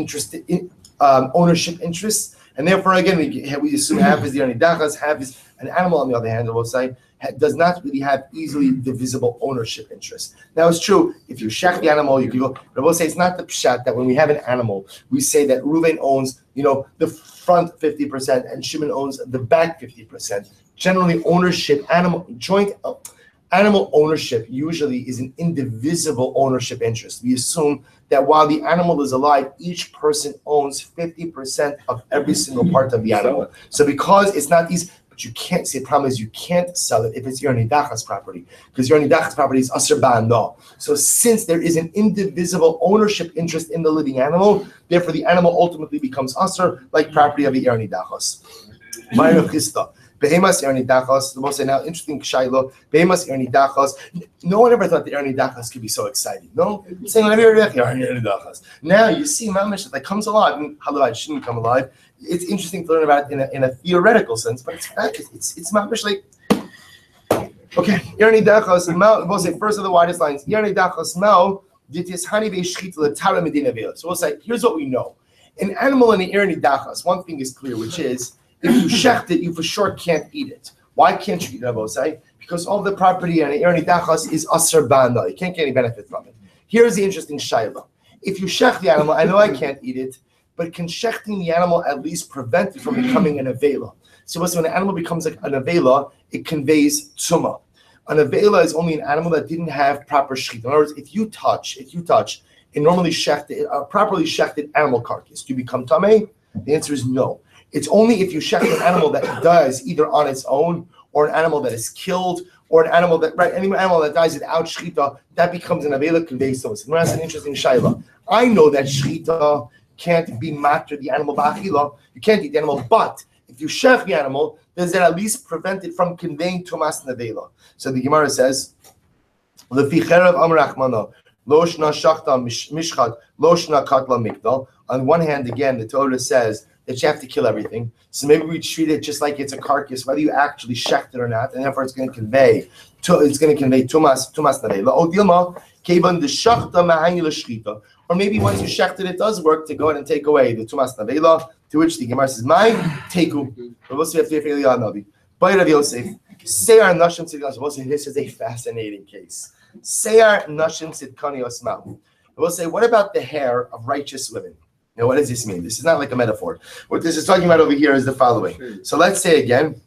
ownership interests, and therefore again we assume half is the irani dachos, half is an animal. On the other hand, the both side does not really have easily divisible ownership interests. Now it's true, if you shech the animal, you can go, but I will say it's not the pshat that when we have an animal, we say that Reuven owns, the front 50% and Shimon owns the back 50%. Generally, animal ownership usually is an indivisible ownership interest. We assume that while the animal is alive, each person owns 50% of every single part of the animal. So because it's not easy, but you can't see, the problem is you can't sell it if it's irani dachos property, because irani dachos property is asur ba'ano. So since there is an indivisible ownership interest in the living animal, therefore the animal ultimately becomes asur, like property of the irani dachos. Ma'irav Chista. Behemas irani dachos. The most now interesting shailo. Behemas irani dachos. No one ever thought the irani dachos could be so exciting. No, saying irani dachos. Now you see, mamish that comes alive. Halavai shouldn't come alive. It's interesting to learn about it in a theoretical sense, but it's mamish like. Okay, irani dachos. We'll say first of the widest lines. Irani dachos mao ditis hani ve'shchit l'tara medina ve'il. So we'll say here's what we know. An animal in the irani dachos, one thing is clear, which is, if you shecht it, you for sure can't eat it. Why can't you eat it, Abosai? Because all the property in irani dachos is asur ba'ano. You can't get any benefit from it. Here's the interesting shayla. If you shecht the animal, I know I can't eat it, but can shechting the animal at least prevent it from becoming an avela? So when an animal becomes like an avela, it conveys tumah. An avela is only an animal that didn't have proper shechita. In other words, if you touch a normally properly shechted animal carcass, do you become tameh? The answer is no. It's only if you shecht an animal that dies either on its own, or an animal that is killed, or an animal that any animal that dies without shechita, that becomes an avela conveys tumah. So that's an interesting shayla. I know that shechita can't be matter the animal ba'achila. You can't eat the animal, but if you shech the animal, does that at least prevent it from conveying tumas nevela? So the Gemara says, "Lefi cherav amar Rachmana, lo shna shachta mishchat, lo shna katla mikdal." On one hand, again, the Torah says that you have to kill everything. So maybe we treat it just like it's a carcass, whether you actually shecht it or not, and therefore it's going to convey tumas nevela. O dilma keban de shachta ma'ani l'shchita. Or maybe once you shecht it does work to go ahead and take away the tumas nevela. To which the Gemara says, "My teku." By Rabbi Yosef, Seyar Nashim Tzidkani. This is a fascinating case. Seyar Nashim Tzidkani Osmahu. We'll say, what about the hair of righteous women? Now, what does this mean? This is not like a metaphor. What this is talking about over here is the following. So let's say again.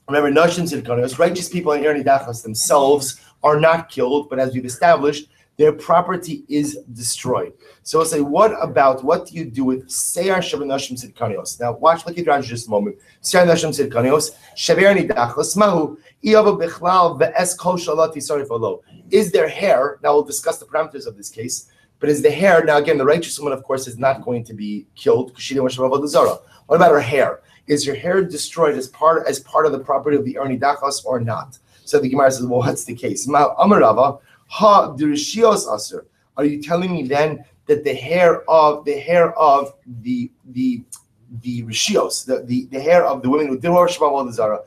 Remember, Nashim Tzidkani, righteous people in Erni Dachas themselves are not killed, but as we've established, their property is destroyed. So we'll say, what do you do with Seyar Shabanashim Sidkanios? Now, watch, look at Raj just a moment. Seyar Nashim Sidkanios, Shaverni Dachos, Mahu, Iyava Bichlal, Ve'es Kol Shalati Sarifalo. Is their hair, now we'll discuss the parameters of this case, but is the hair, now again, the righteous woman, of course, is not going to be killed because she didn't wish to have Zara. What about her hair? Is your hair destroyed as part of the property of the Erni Dachos or not? So the Gemara says, well, what's the case? Ma Amarava. Ha dirishios aser. Are you telling me then that the hair of the rishios, the hair of the women who did worship the Zara,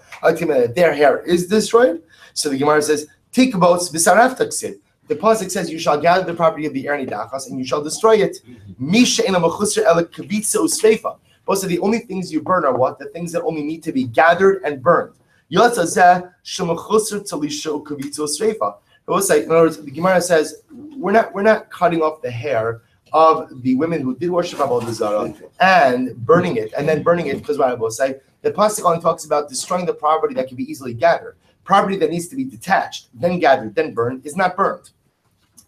their hair is destroyed? So the Gemara says, Tikbots b'saraf taksid. The pasuk says, "You shall gather the property of the Erni Dachas and you shall destroy it." Misha ena mechusar ela kavitza usfeifa. Both of the only things you burn are what? The things that only need to be gathered and burned. Yotzazeh shemechusar talisho kavitza usfeifa. In other words, the Gemara says we're not cutting off the hair of the women who did worship Avodah Zarah and burning it because what I will say the pasuk only talks about destroying the property that can be easily gathered. Property that needs to be detached, then gathered, then burned is not burned.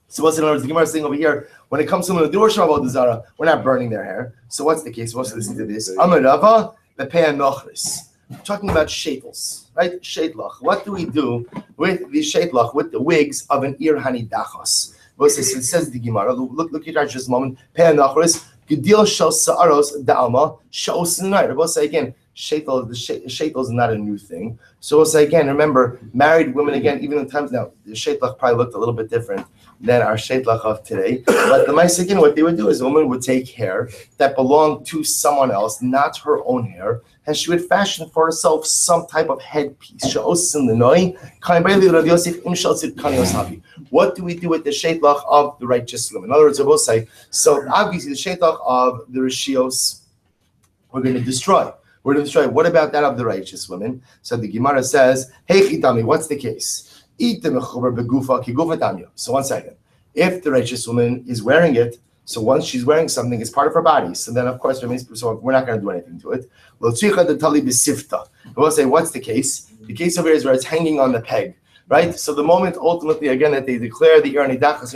So what's in other words, the Gemara is saying over here when it comes to women who do worship Avodah Zarah, we're not burning their hair. So what's the case? Let's listen to this. Amarava lepeya nochris. We're talking about shetels, right? Shetlach. What do we do with the shetlach, with the wigs of an ir hanidachos? It says the Gemara. Look at just a moment. Pe'anachris gedil shel sa'aros da'alma sha'os sinai. We'll say again, shetel is not a new thing. So we'll say again. Remember, married women again. Even in times now, the shetlach probably looked a little bit different than our shetlach of today. But the Ma'asekin, what they would do is a woman would take hair that belonged to someone else, not her own hair, and she would fashion for herself some type of headpiece. What do we do with the shetlach of the righteous women? In other words, we'll say, so obviously the shetlach of the rishios, we're going to destroy. We're going to destroy. What about that of the righteous women? So the Gemara says, hey, chitami, what's the case? So 1 second. If the righteous woman is wearing it, so once she's wearing something, it's part of her body. So then, of course, so we're not going to do anything to it. We'll say, what's the case? The case over here is where it's hanging on the peg, right? So the moment, ultimately, again, that they declare the Erni Dachas,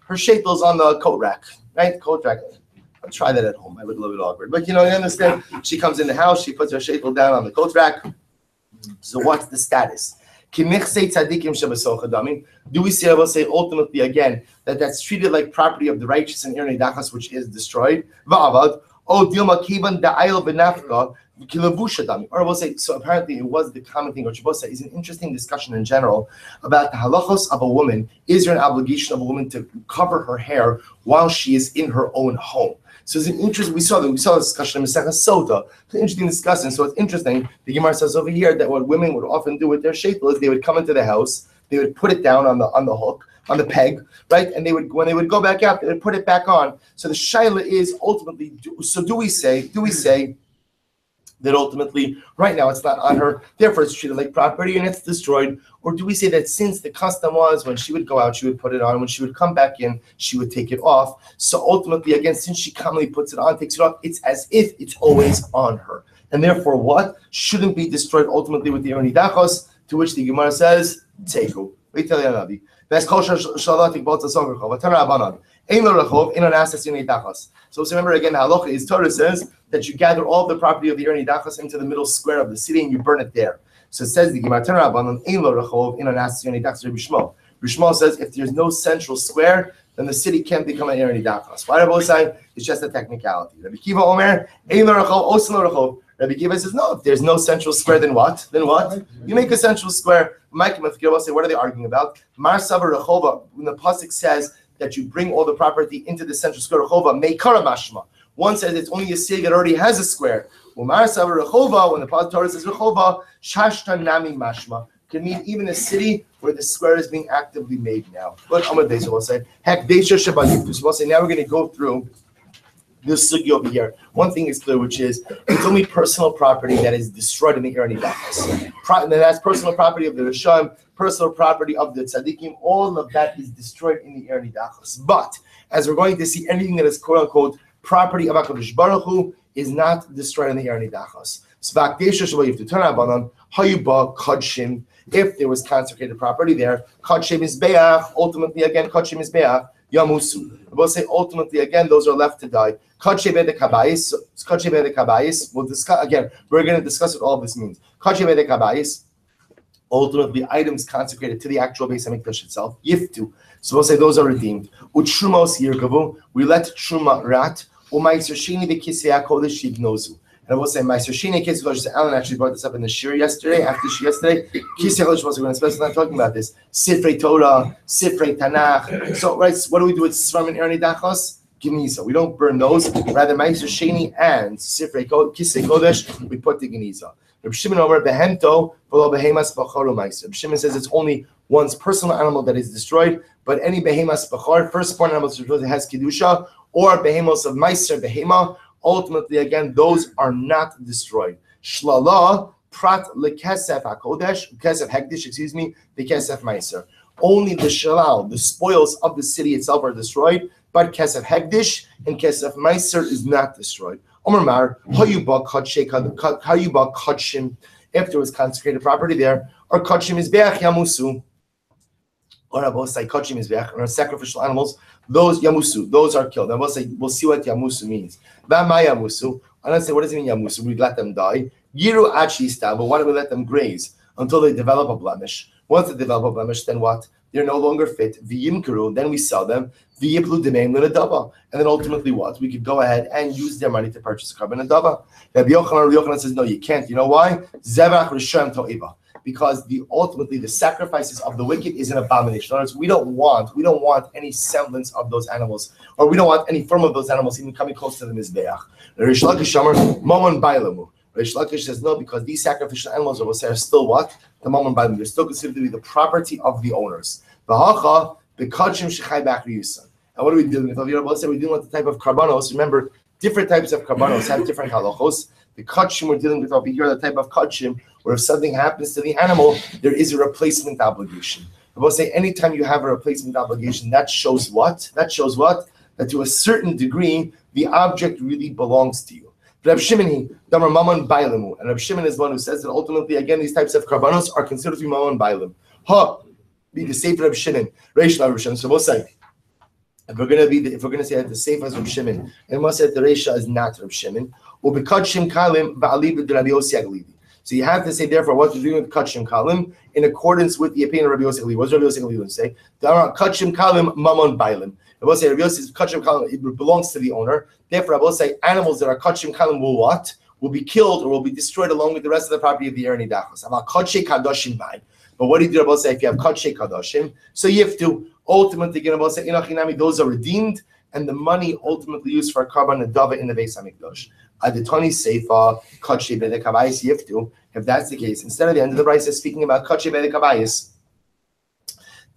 her shetel's on the coat rack, right? Coat rack. I'll try that at home. I look a little bit awkward. But, you understand? She comes in the house, she puts her shetel down on the coat rack. So what's the status? Do we say, I will say, ultimately, again, that's treated like property of the righteous and Erni Dachas, which is destroyed? Or we'll say, so apparently it was the common thing, or Shabbos is an interesting discussion in general about the halachos of a woman. Is there an obligation of a woman to cover her hair while she is in her own home? So it's an interesting, we saw this discussion in Masechah Sota. It's an interesting discussion. So it's interesting. The Gemara says over here that what women would often do with their shetel is they would come into the house, they would put it down on the hook, on the peg, right? And when they would go back out, they would put it back on. So the shaila is ultimately, do we say that ultimately, right now, it's not on her, therefore it's treated like property and it's destroyed? Or do we say that since the custom was when she would go out, she would put it on, when she would come back in, she would take it off? So ultimately, again, since she commonly puts it on, takes it off, it's as if it's always on her. And therefore, what? Shouldn't be destroyed ultimately with the Erni Dachos, to which the Gemara says, Teiku. Wait till the Rabbi. So remember again, halacha is Torah says that you gather all the property of the Erni Dachos into the middle square of the city and you burn it there. So it says the Gemara Shmuel says if there's no central square, then the city can't become an Erni Dachos. Why Rabbi say it's just a technicality. Rabbi Kiva Omer Rabbi Kiva says no. If there's no central square, then what? Then what? You make a central square. Mike and say what are they arguing about? Mar Savar Rechova. When the pasuk says that you bring all the property into the central square Rechova, Meikara Mashma. One says it's only a city that already has a square. Umar Savar Rechova. When the Torah says Rechova, Shashtan Nami Mashma. Can mean even a city where the square is being actively made now. But Amad Beis will say, Hek Deisha Shabbat. We'll say now we're going to go through this sugi over here. One thing is clear, which is it's only personal property that is destroyed in the Erni Dachos. And that's personal property of the Rishon, personal property of the Tzaddikim. All of that is destroyed in the Erni Dachos. But as we're going to see, anything that is quote unquote property of HaKadosh Baruch Hu is not destroyed in the Erni Dachos. So if there was consecrated property there, Kadshem Mizbeach, ultimately again, Kadshem Mizbeach, Yamusu. We'll say ultimately again, those are left to die. Kadshem Bede Kabayis, we'll discuss again, we're going to discuss what all of this means. Kadshem Bede Kabayis, ultimately items consecrated to the actual Beis HaMikdash itself, Yiftu. So we'll say those are redeemed. Utrumos Yirgavu, we let Truma rat, Umayser Shini Bekisei HaKodesh Yignozu. And I will say, Meister Shini Kisei HaKodesh, Alan actually brought this up in the Shir yesterday, after Shir yesterday. Kisei HaKodesh was going to spend some time talking about this. Sifrei Torah, Sifrei Tanakh. So, right, what do we do with Sram and Erni Dachos? Geniza. We don't burn those. Rather, Meister Shini and Sifrei Kisei HaKodesh, we put the Geniza. Reb Shimon Omer Behemto, V'lo Behemas B'choru Meister. Reb Shimon says it's only one's personal animal that is destroyed, but any Behemas B'chor, firstborn animal that has Kedusha, or Behemos of Meister, Behema, ultimately, again, those are not destroyed. Shlala, prat lekesef hakodesh, kesef hekdish, the kesef meiser. Only the shalal, the spoils of the city itself are destroyed, but kesef hekdish and kesef meiser is not destroyed. Omer Mar, hayuba kachim, if there was consecrated property there, or kachim is beach yamusu, or about say kachim is beach, or sacrificial animals, those yamusu, those are killed. And we'll see what yamusu means. Yamusu. And I say, what does it mean yamusu? We let them die. Yiru achista, but why do we let them graze until they develop a blemish? Once they develop a blemish, then what? They're no longer fit. V'yimkaru, then we sell them. V'yiplu demeim l'nadava, and then ultimately what? We could go ahead and use their money to purchase a carbon nadava. Rabbi Yochanan says, no, you can't. You know why? Zevach rishon to'iva. Because ultimately the sacrifices of the wicked is an abomination. In other words, we don't want any semblance of those animals, or we don't want any form of those animals even coming close to the mizbeach. Rish Lakish says no, because these sacrificial animals are still what? The Mammon Bailamu. They're still considered to be the property of the owners. And what are we dealing with? We're dealing with the type of karbanos. Remember, different types of karbanos have different halachos. The kachim we're dealing with over here, the type of kachim, where if something happens to the animal, there is a replacement obligation. I will say anytime you have a replacement obligation, that shows what? That to a certain degree, the object really belongs to you. Reb Shimon, and Reb Shimon is one who says that ultimately, again, these types of karbanos are considered to be mamon bailim. Be the safe Reb Shimon, Reish Reb Shimon. So we'll say, if we're going to say that the safe is Reb Shimon, and we'll say that the Reisha is not Reb Shimon, so you have to say, therefore, what you're doing with Kachim Kalim in accordance with the opinion of Rabbi Yosef. What does Rabbi Yosef going to say? Kachim Kalim Mamon Bailim. Rabbi Yosef says Kachim Kalim, it belongs to the owner. Therefore, Rabbi say animals that are Kachim Kalim will what? Will be killed or will be destroyed along with the rest of the property of the Erni Dachos. But what do you do, Rabbi say, if you have Kachim Kadoshim? So you have to ultimately get Rabbi say, Inachinami, those are redeemed, and the money ultimately used for Karban Nadava in the Beis HaMikdash. Aditoni Seifa, Kachi Bede Kabayis Yiftu. If that's the case, instead of the end of the Brisa speaking about Kachi Bede Kabayis,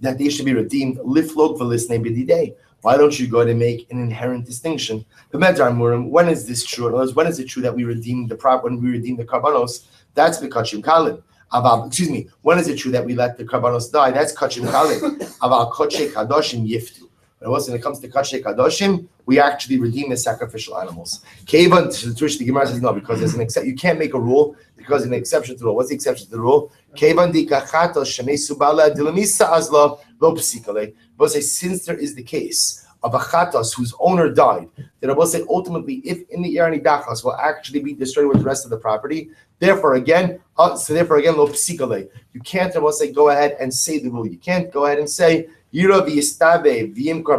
that they should be redeemed, Liflog Velisne Bididei. Why don't you go ahead and make an inherent distinction? When is this true? In other words, when is it true that we redeem the when we redeem the karbanos? That's Bekachim Kalim. When is it true that we let the karbanos die? That's Kachim Kalim. Aval Koche Kadoshim Yiftu. But when it comes to Koche Kadoshim, we actually redeem the sacrificial animals. Kevan, to which the Gemara says no, because there's an exception. You can't make a rule because there's an exception to the rule. What's the exception to the rule? Kevan di kachato shemesu bala dilamisa azla lo psikale. But since there is the case of a chatos whose owner died, that I will say ultimately, if in the Irani Dachas will actually be destroyed with the rest of the property, therefore again, lo psikale. You can't, I will say, go ahead and say the rule. You can't go ahead and say, you can't go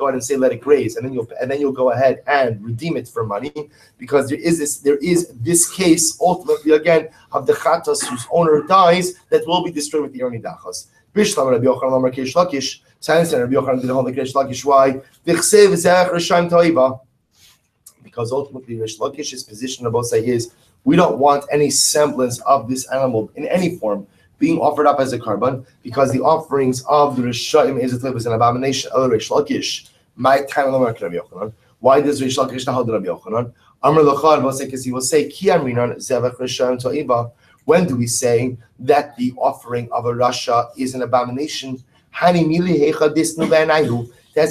ahead and say let it graze, and then you'll go ahead and redeem it for money, because there is this case ultimately again of the chatos whose owner dies that will be destroyed with the Irani Dachas. Bishlam Rabbi Yochanan Amar Keish Lakish. Science and Rabbi Yochanan did hold the Keish Lakish. Why? Because ultimately Rish Lakish's position about say is we don't want any semblance of this animal in any form being offered up as a carbon, because the offerings of the Rishaim is an abomination. Rish Lakish. My time Rabbi Yochanan. Why does Rish Lakish not hold Rabbi Yochanan? Amar Lachad will say, because he will say Ki Amrinan Zevach Rishaim Toiva. When do we say that the offering of a rasha is an abomination? That's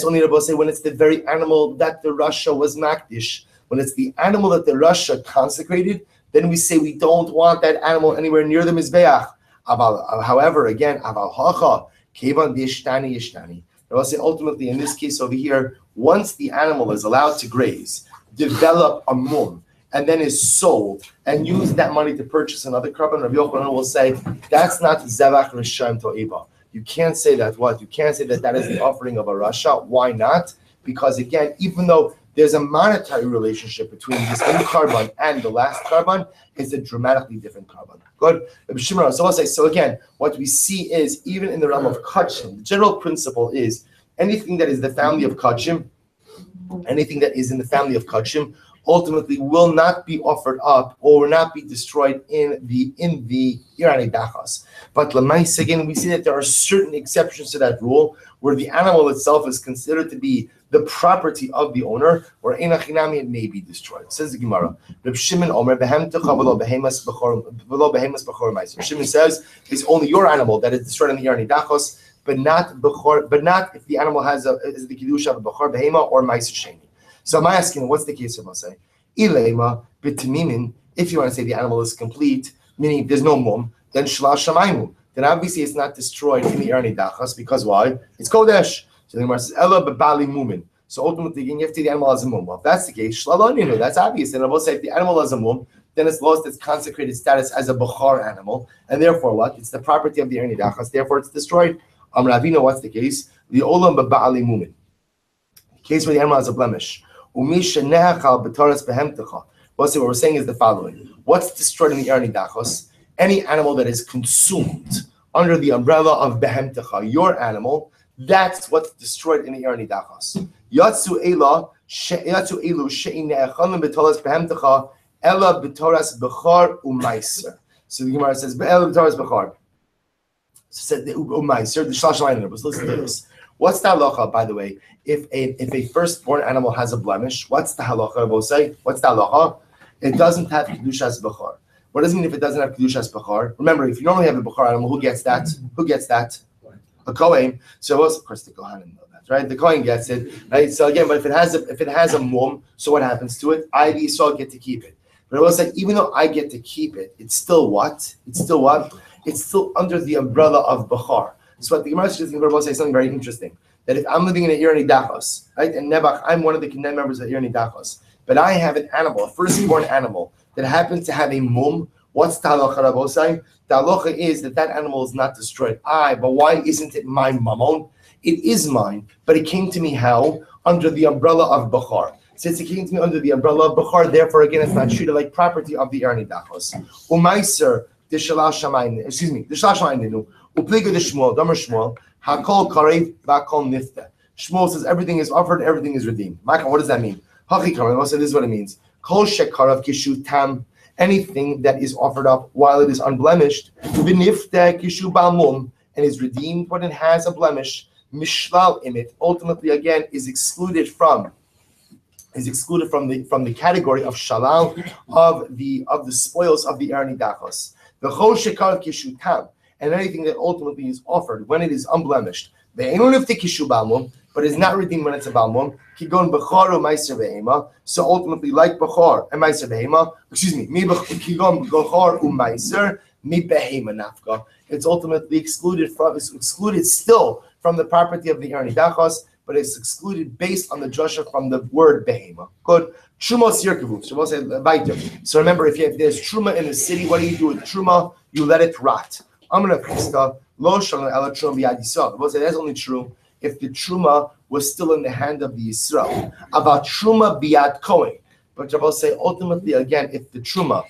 only Rabbi say when it's the very animal that the rasha was makdish. When it's the animal that the rasha consecrated, then we say we don't want that animal anywhere near the mizbeach. However, again, aval kevan yishtani. Rabbi say ultimately in this case over here, once the animal is allowed to graze, develop a mum, and then is sold, and use that money to purchase another carbon, Rabbi Yochanan will say, that's not Zevach Rishayim To'iba. You can't say that what? You can't say that that is the offering of a rasha. Why not? Because again, even though there's a monetary relationship between this new carbon and the last carbon, it's a dramatically different carbon. Good? So I'll say, so again, what we see is, even in the realm of kachim, the general principle is, anything that is the family of kachim, anything that is in the family of kachim, ultimately will not be offered up or will not be destroyed in the Irani Dachas. But Lamais, again, we see that there are certain exceptions to that rule where the animal itself is considered to be the property of the owner, or Einachinami, it may be destroyed. Says the Gemara. Reb Shimon Omer, Reb Shimon says it's only your animal that is destroyed in the Irani Dachas, but not if the animal has the Kiddush of a Bechor Behema or Ma'aser Sheni. So I'm asking, what's the case of Masai? Ilema b'tamimin. If you want to say the animal is complete, meaning there's no mum, then shalash shamayim. Then obviously it's not destroyed in the Irani Dachas, because why? It's kodesh. So the Gemara says ela b'bali mumin. So ultimately you have to the animal as a mum. Well, if that's the case, shlaloninu, that's obvious. And I will say if the animal is a mum, then it's lost its consecrated status as a bechor animal, and therefore what? It's the property of the Irani Dachas. Therefore it's destroyed. Ravina, what's the case? The olam b'bali mumin. Case where the animal has a blemish. What we're saying is the following. What's destroyed in the Irani Dachos? Any animal that is consumed under the umbrella of Behemtecha, your animal, that's what's destroyed in the Irani Dachos. Yatsu elu she'in ne'echalim b'toras Behemtecha ela b'toras bechar u'maiser. So the Gemara says, ela b'toras bechar. So said the u'maiser, the shalash line. Listen to this. What's the halacha, by the way? If a firstborn animal has a blemish, what's the halacha? We'll say, what's the halacha? It doesn't have kedushas bechar. What does it mean if it doesn't have kedushas bechar? Remember, if you normally have a bechar animal, who gets that? Who gets that? A kohen. So of course the kohanim know that, right? The kohen gets it, right? So again, but if it has a mum, so what happens to it? I, the Yisrael, get to keep it. But I will say, even though I get to keep it, it's still what? It's still what? It's still under the umbrella of bechar. So what the Gemara will say something very interesting. That if I'm living in an Irani Dachos, right, and Nebuch, I'm one of the K'nai members of Irani Dachos, but I have an animal, a firstborn animal, that happens to have a mum, what's the halacha, Rabosai? The halacha is that animal is not destroyed. But why isn't it my mammon? It is mine, but it came to me how? Under the umbrella of Bechar. Since it came to me under the umbrella of Bechar, therefore again it's not treated like property of the Irani Dachos. Umaiser, the Shalash Shamayim, Upliga the Shmuel, Damer Shmuel, Hakol Karev, Bakol Nifta. Shmuel says everything is offered, everything is redeemed. Michael, what does that mean? Hachi Karev, also this is what it means. Kol Shekarav Kishu Tam, anything that is offered up while it is unblemished, Vinifta Kishu Balmum, and is redeemed when it has a blemish. Mishlal imit, ultimately again is excluded from the category of shalal, of the spoils of the Erni Dachos. The chol shekar kishutam, and anything that ultimately is offered when it is unblemished. The ain't if the kishu balmum, but is not redeemed when it's a balmum. Kigon bechor or meiser behema. So ultimately, like bechor and meiser behema, kigon bechor umeiser mi behema nafka. It's ultimately excluded still from the property of the Erni Dachos, but it's excluded based on the drasha from the word behema. Good. Trumos yirkavu. So remember, if there's truma in the city, what do you do with truma? You let it rot. Amar Chista lo shalom ela truma b'yad Yisrael. That's only true if the truma was still in the hand of the Yisrael. About truma b'yad Kohen. But Rabbi say ultimately again, if the truma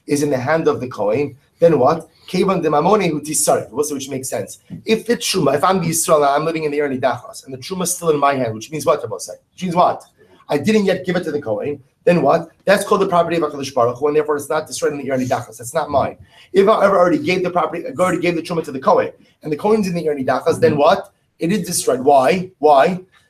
is in the hand of the Kohen, then what? Kevan de mamone hu tisarif, which makes sense. If the truma, if I'm the Yisrael, I'm living in the Erni Dachos, and the truma is still in my hand, which means what? Rabbi say, which means what? I didn't yet give it to the Kohen. Then what? That's called the property of HaKadosh Baruch Hu, and therefore it's not destroyed in the Erni Dachos. That's not mine. If I already gave the property, I already gave the truma to the Kohen, and the Kohen's in the Erni Dachos, then what? It is destroyed. Why?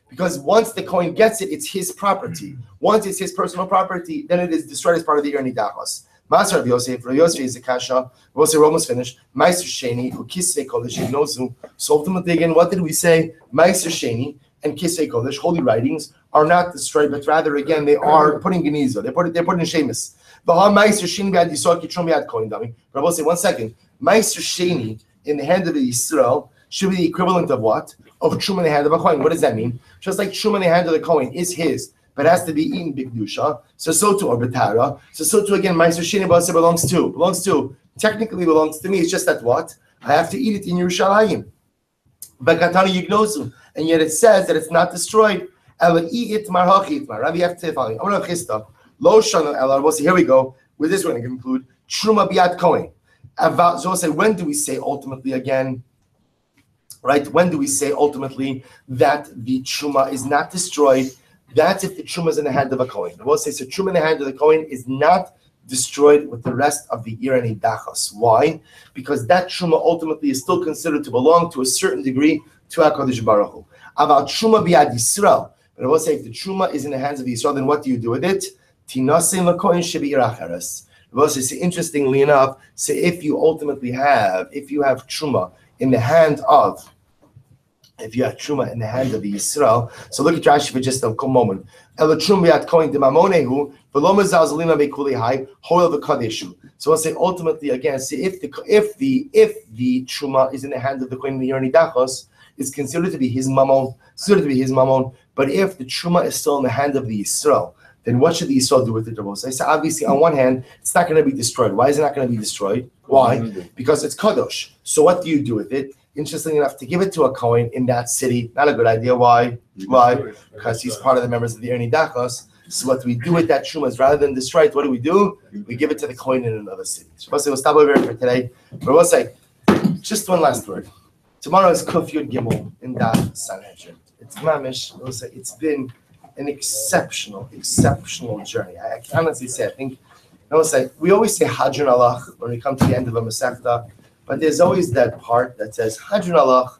Because once the Kohen gets it, it's his property. Once it's his personal property, then it is destroyed as part of the Erni Dachos. Master of Yosef is a kasha. We're almost finished. Meister Sheni, who kisvei kodesh ignozu. So ultimately, again, what did we say? Meister Sheni and kisvei kodesh, holy writings, are not destroyed, but rather, again, they are put in genizo. They're put in shemus. Meister Sheni b'yad Yisrael kitrum b'yad kohen dami. But I will say 1 second. Meister Sheni in the hand of the Yisrael should be the equivalent of what? Of truma in the hand of a kohen. What does that mean? Just like truma in the hand of the kohen is his, but has to be eaten bigdusha. So too or betara. So too again, Meister Sheni belongs to technically belongs to me. It's just that what? I have to eat it in Yerushalayim. But katana yignosu, and yet it says that it's not destroyed. Rabbi have to follow. I'm going to chista. Lo shana ela. Here we go. With this, we're going to conclude. Truma biat kohen. So say, when do we say ultimately again? Right? When do we say ultimately that the truma is not destroyed? That's if the truma is in the hand of a kohen. We'll say so. Truma in the hand of the kohen is not destroyed with the rest of the Erni Dachos. Why? Because that truma ultimately is still considered to belong to a certain degree to HaKadosh Baruch Hu. About truma b'yad Yisrael. But I will say if the truma is in the hands of Yisrael, then what do you do with it? Tinasim lakohen shebe'ir acheres. I will say, interestingly enough, say if you have truma in the hand of. If you have truma in the hand of the Yisrael, so look at Rashi for just a moment. So I'll say ultimately again, see if the truma is in the hand of the Kohen in the Erni Dachos, it's considered to be his mammon. But if the truma is still in the hand of the Yisrael, then what should the Yisrael do with it? So obviously, on one hand, it's not going to be destroyed. Why is it not going to be destroyed? Why? Because it's kadosh. So what do you do with it? Interestingly enough, to give it to a Kohen in that city, not a good idea. Why? Because he's part of the members of the Erni Dachos. So what we do with that truma is rather than destroy it, what do? We give it to the Kohen in another city. So we'll stop over here for today. But we'll say, just one last word. Tomorrow is Kuf Yud Gimel in that Sanhedrin. It's mamish. We'll say it's been an exceptional journey. I can honestly say, I will say, we always say Hadron Alach when we come to the end of a Masechta. But there's always that part that says Hadron Alach,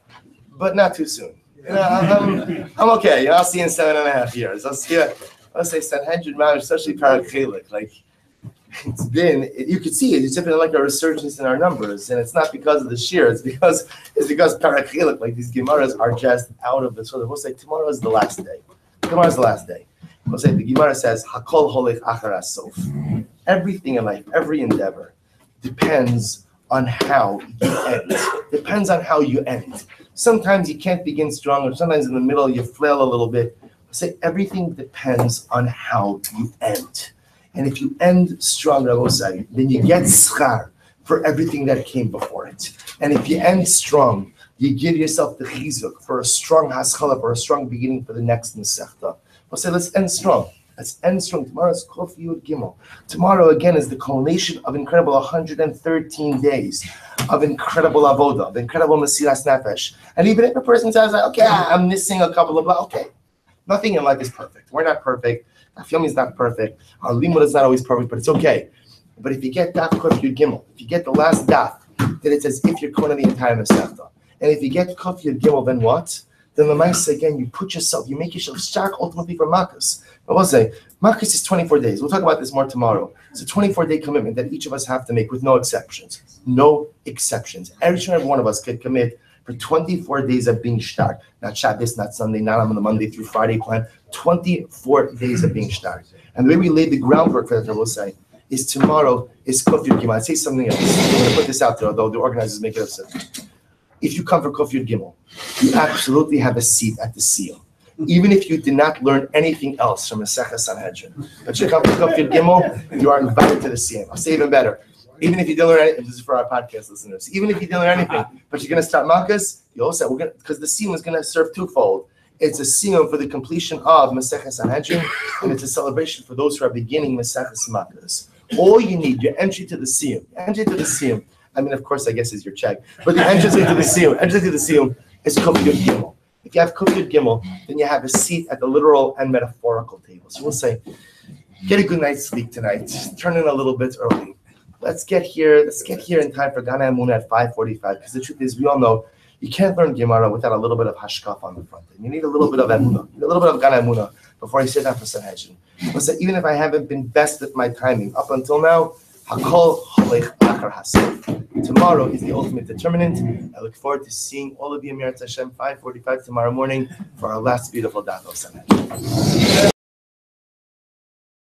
but not too soon. I'm okay. I'll see you in 7.5 years. I'll say Sanhedrin, especially Parachelik. Like you could see it. It's been like a resurgence in our numbers, and it's not because of the shear. It's because Parachelik, like these Gemaras are just out of this. So we'll say tomorrow is the last day. We'll say the Gemara says Hakol Holech Acharas Sof. Everything in life, every endeavor, depends on how you end. Sometimes you can't begin strong, or sometimes in the middle you flail a little bit. Say everything depends on how you end. And if you end strong, then you get schar for everything that came before it. And if you end strong, you give yourself the chizuk for a strong haskalah, for a strong beginning for the next Masechta. We'll say, let's end strong. Tomorrow's Kuf Yud Gimel. Tomorrow again is the culmination of incredible 113 days of incredible avodah, of incredible mesiras nefesh. And even if a person says, like, okay, I'm missing a couple of, okay, nothing in life is perfect. We're not perfect. Our family is not perfect. Our limud is not always perfect, but it's okay. But if you get daf Kuf Yud Gimel, if you get the last daf, then it's as if you're kohen the entire Masechta. And if you get Kuf Yud Gimel, then what? Then the Maisa, again, you make yourself stark ultimately for Makkos. I will say, Makkos is 24 days. We'll talk about this more tomorrow. It's a 24-day commitment that each of us have to make with no exceptions. No exceptions. Every one of us could commit for 24 days of being stark. Not Shabbos, not Sunday, not on the Monday through Friday plan. 24 days of being stark. And the way we laid the groundwork for that, I will say, is tomorrow is Kuf Yud Gimel. I'd say something else. I'm going to put this out there, although the organizers make it upset. If you come for Kuf Yud Gimel, you absolutely have a seat at the seal. Even if you did not learn anything else from Masechah Sanhedrin. But you come for Kuf Yud Gimel, you are invited to the seal. I'll say even better. Even if you didn't learn anything, this is for our podcast listeners. Even if you didn't learn anything, but you're going to start Makkos, you also because the seal is going to serve twofold. It's a seal for the completion of Masechah Sanhedrin, and it's a celebration for those who are beginning Masechah Makkos. All you need, your entry to the seal. I mean, of course, I guess is your check, but the entrance into the seal is Kuf Yud Gimel. If you have Kuf Yud Gimel, then you have a seat at the literal and metaphorical table. So we'll say, get a good night's sleep tonight. Turn in a little bit early. Let's get here in time for Gana Emunah at 5:45. Because the truth is, we all know you can't learn Gemara without a little bit of hashkaf on the front end. You need a little bit of Emunah, a little bit of Gana Emunah before you sit down for Sanhedrin. So even if I haven't been best with my timing up until now, Hakol Cholech Achar Hasef. Tomorrow is the ultimate determinant. I look forward to seeing all of you, Emirat Hashem, 5:45 tomorrow morning for our last beautiful Daf of Sanhedrin.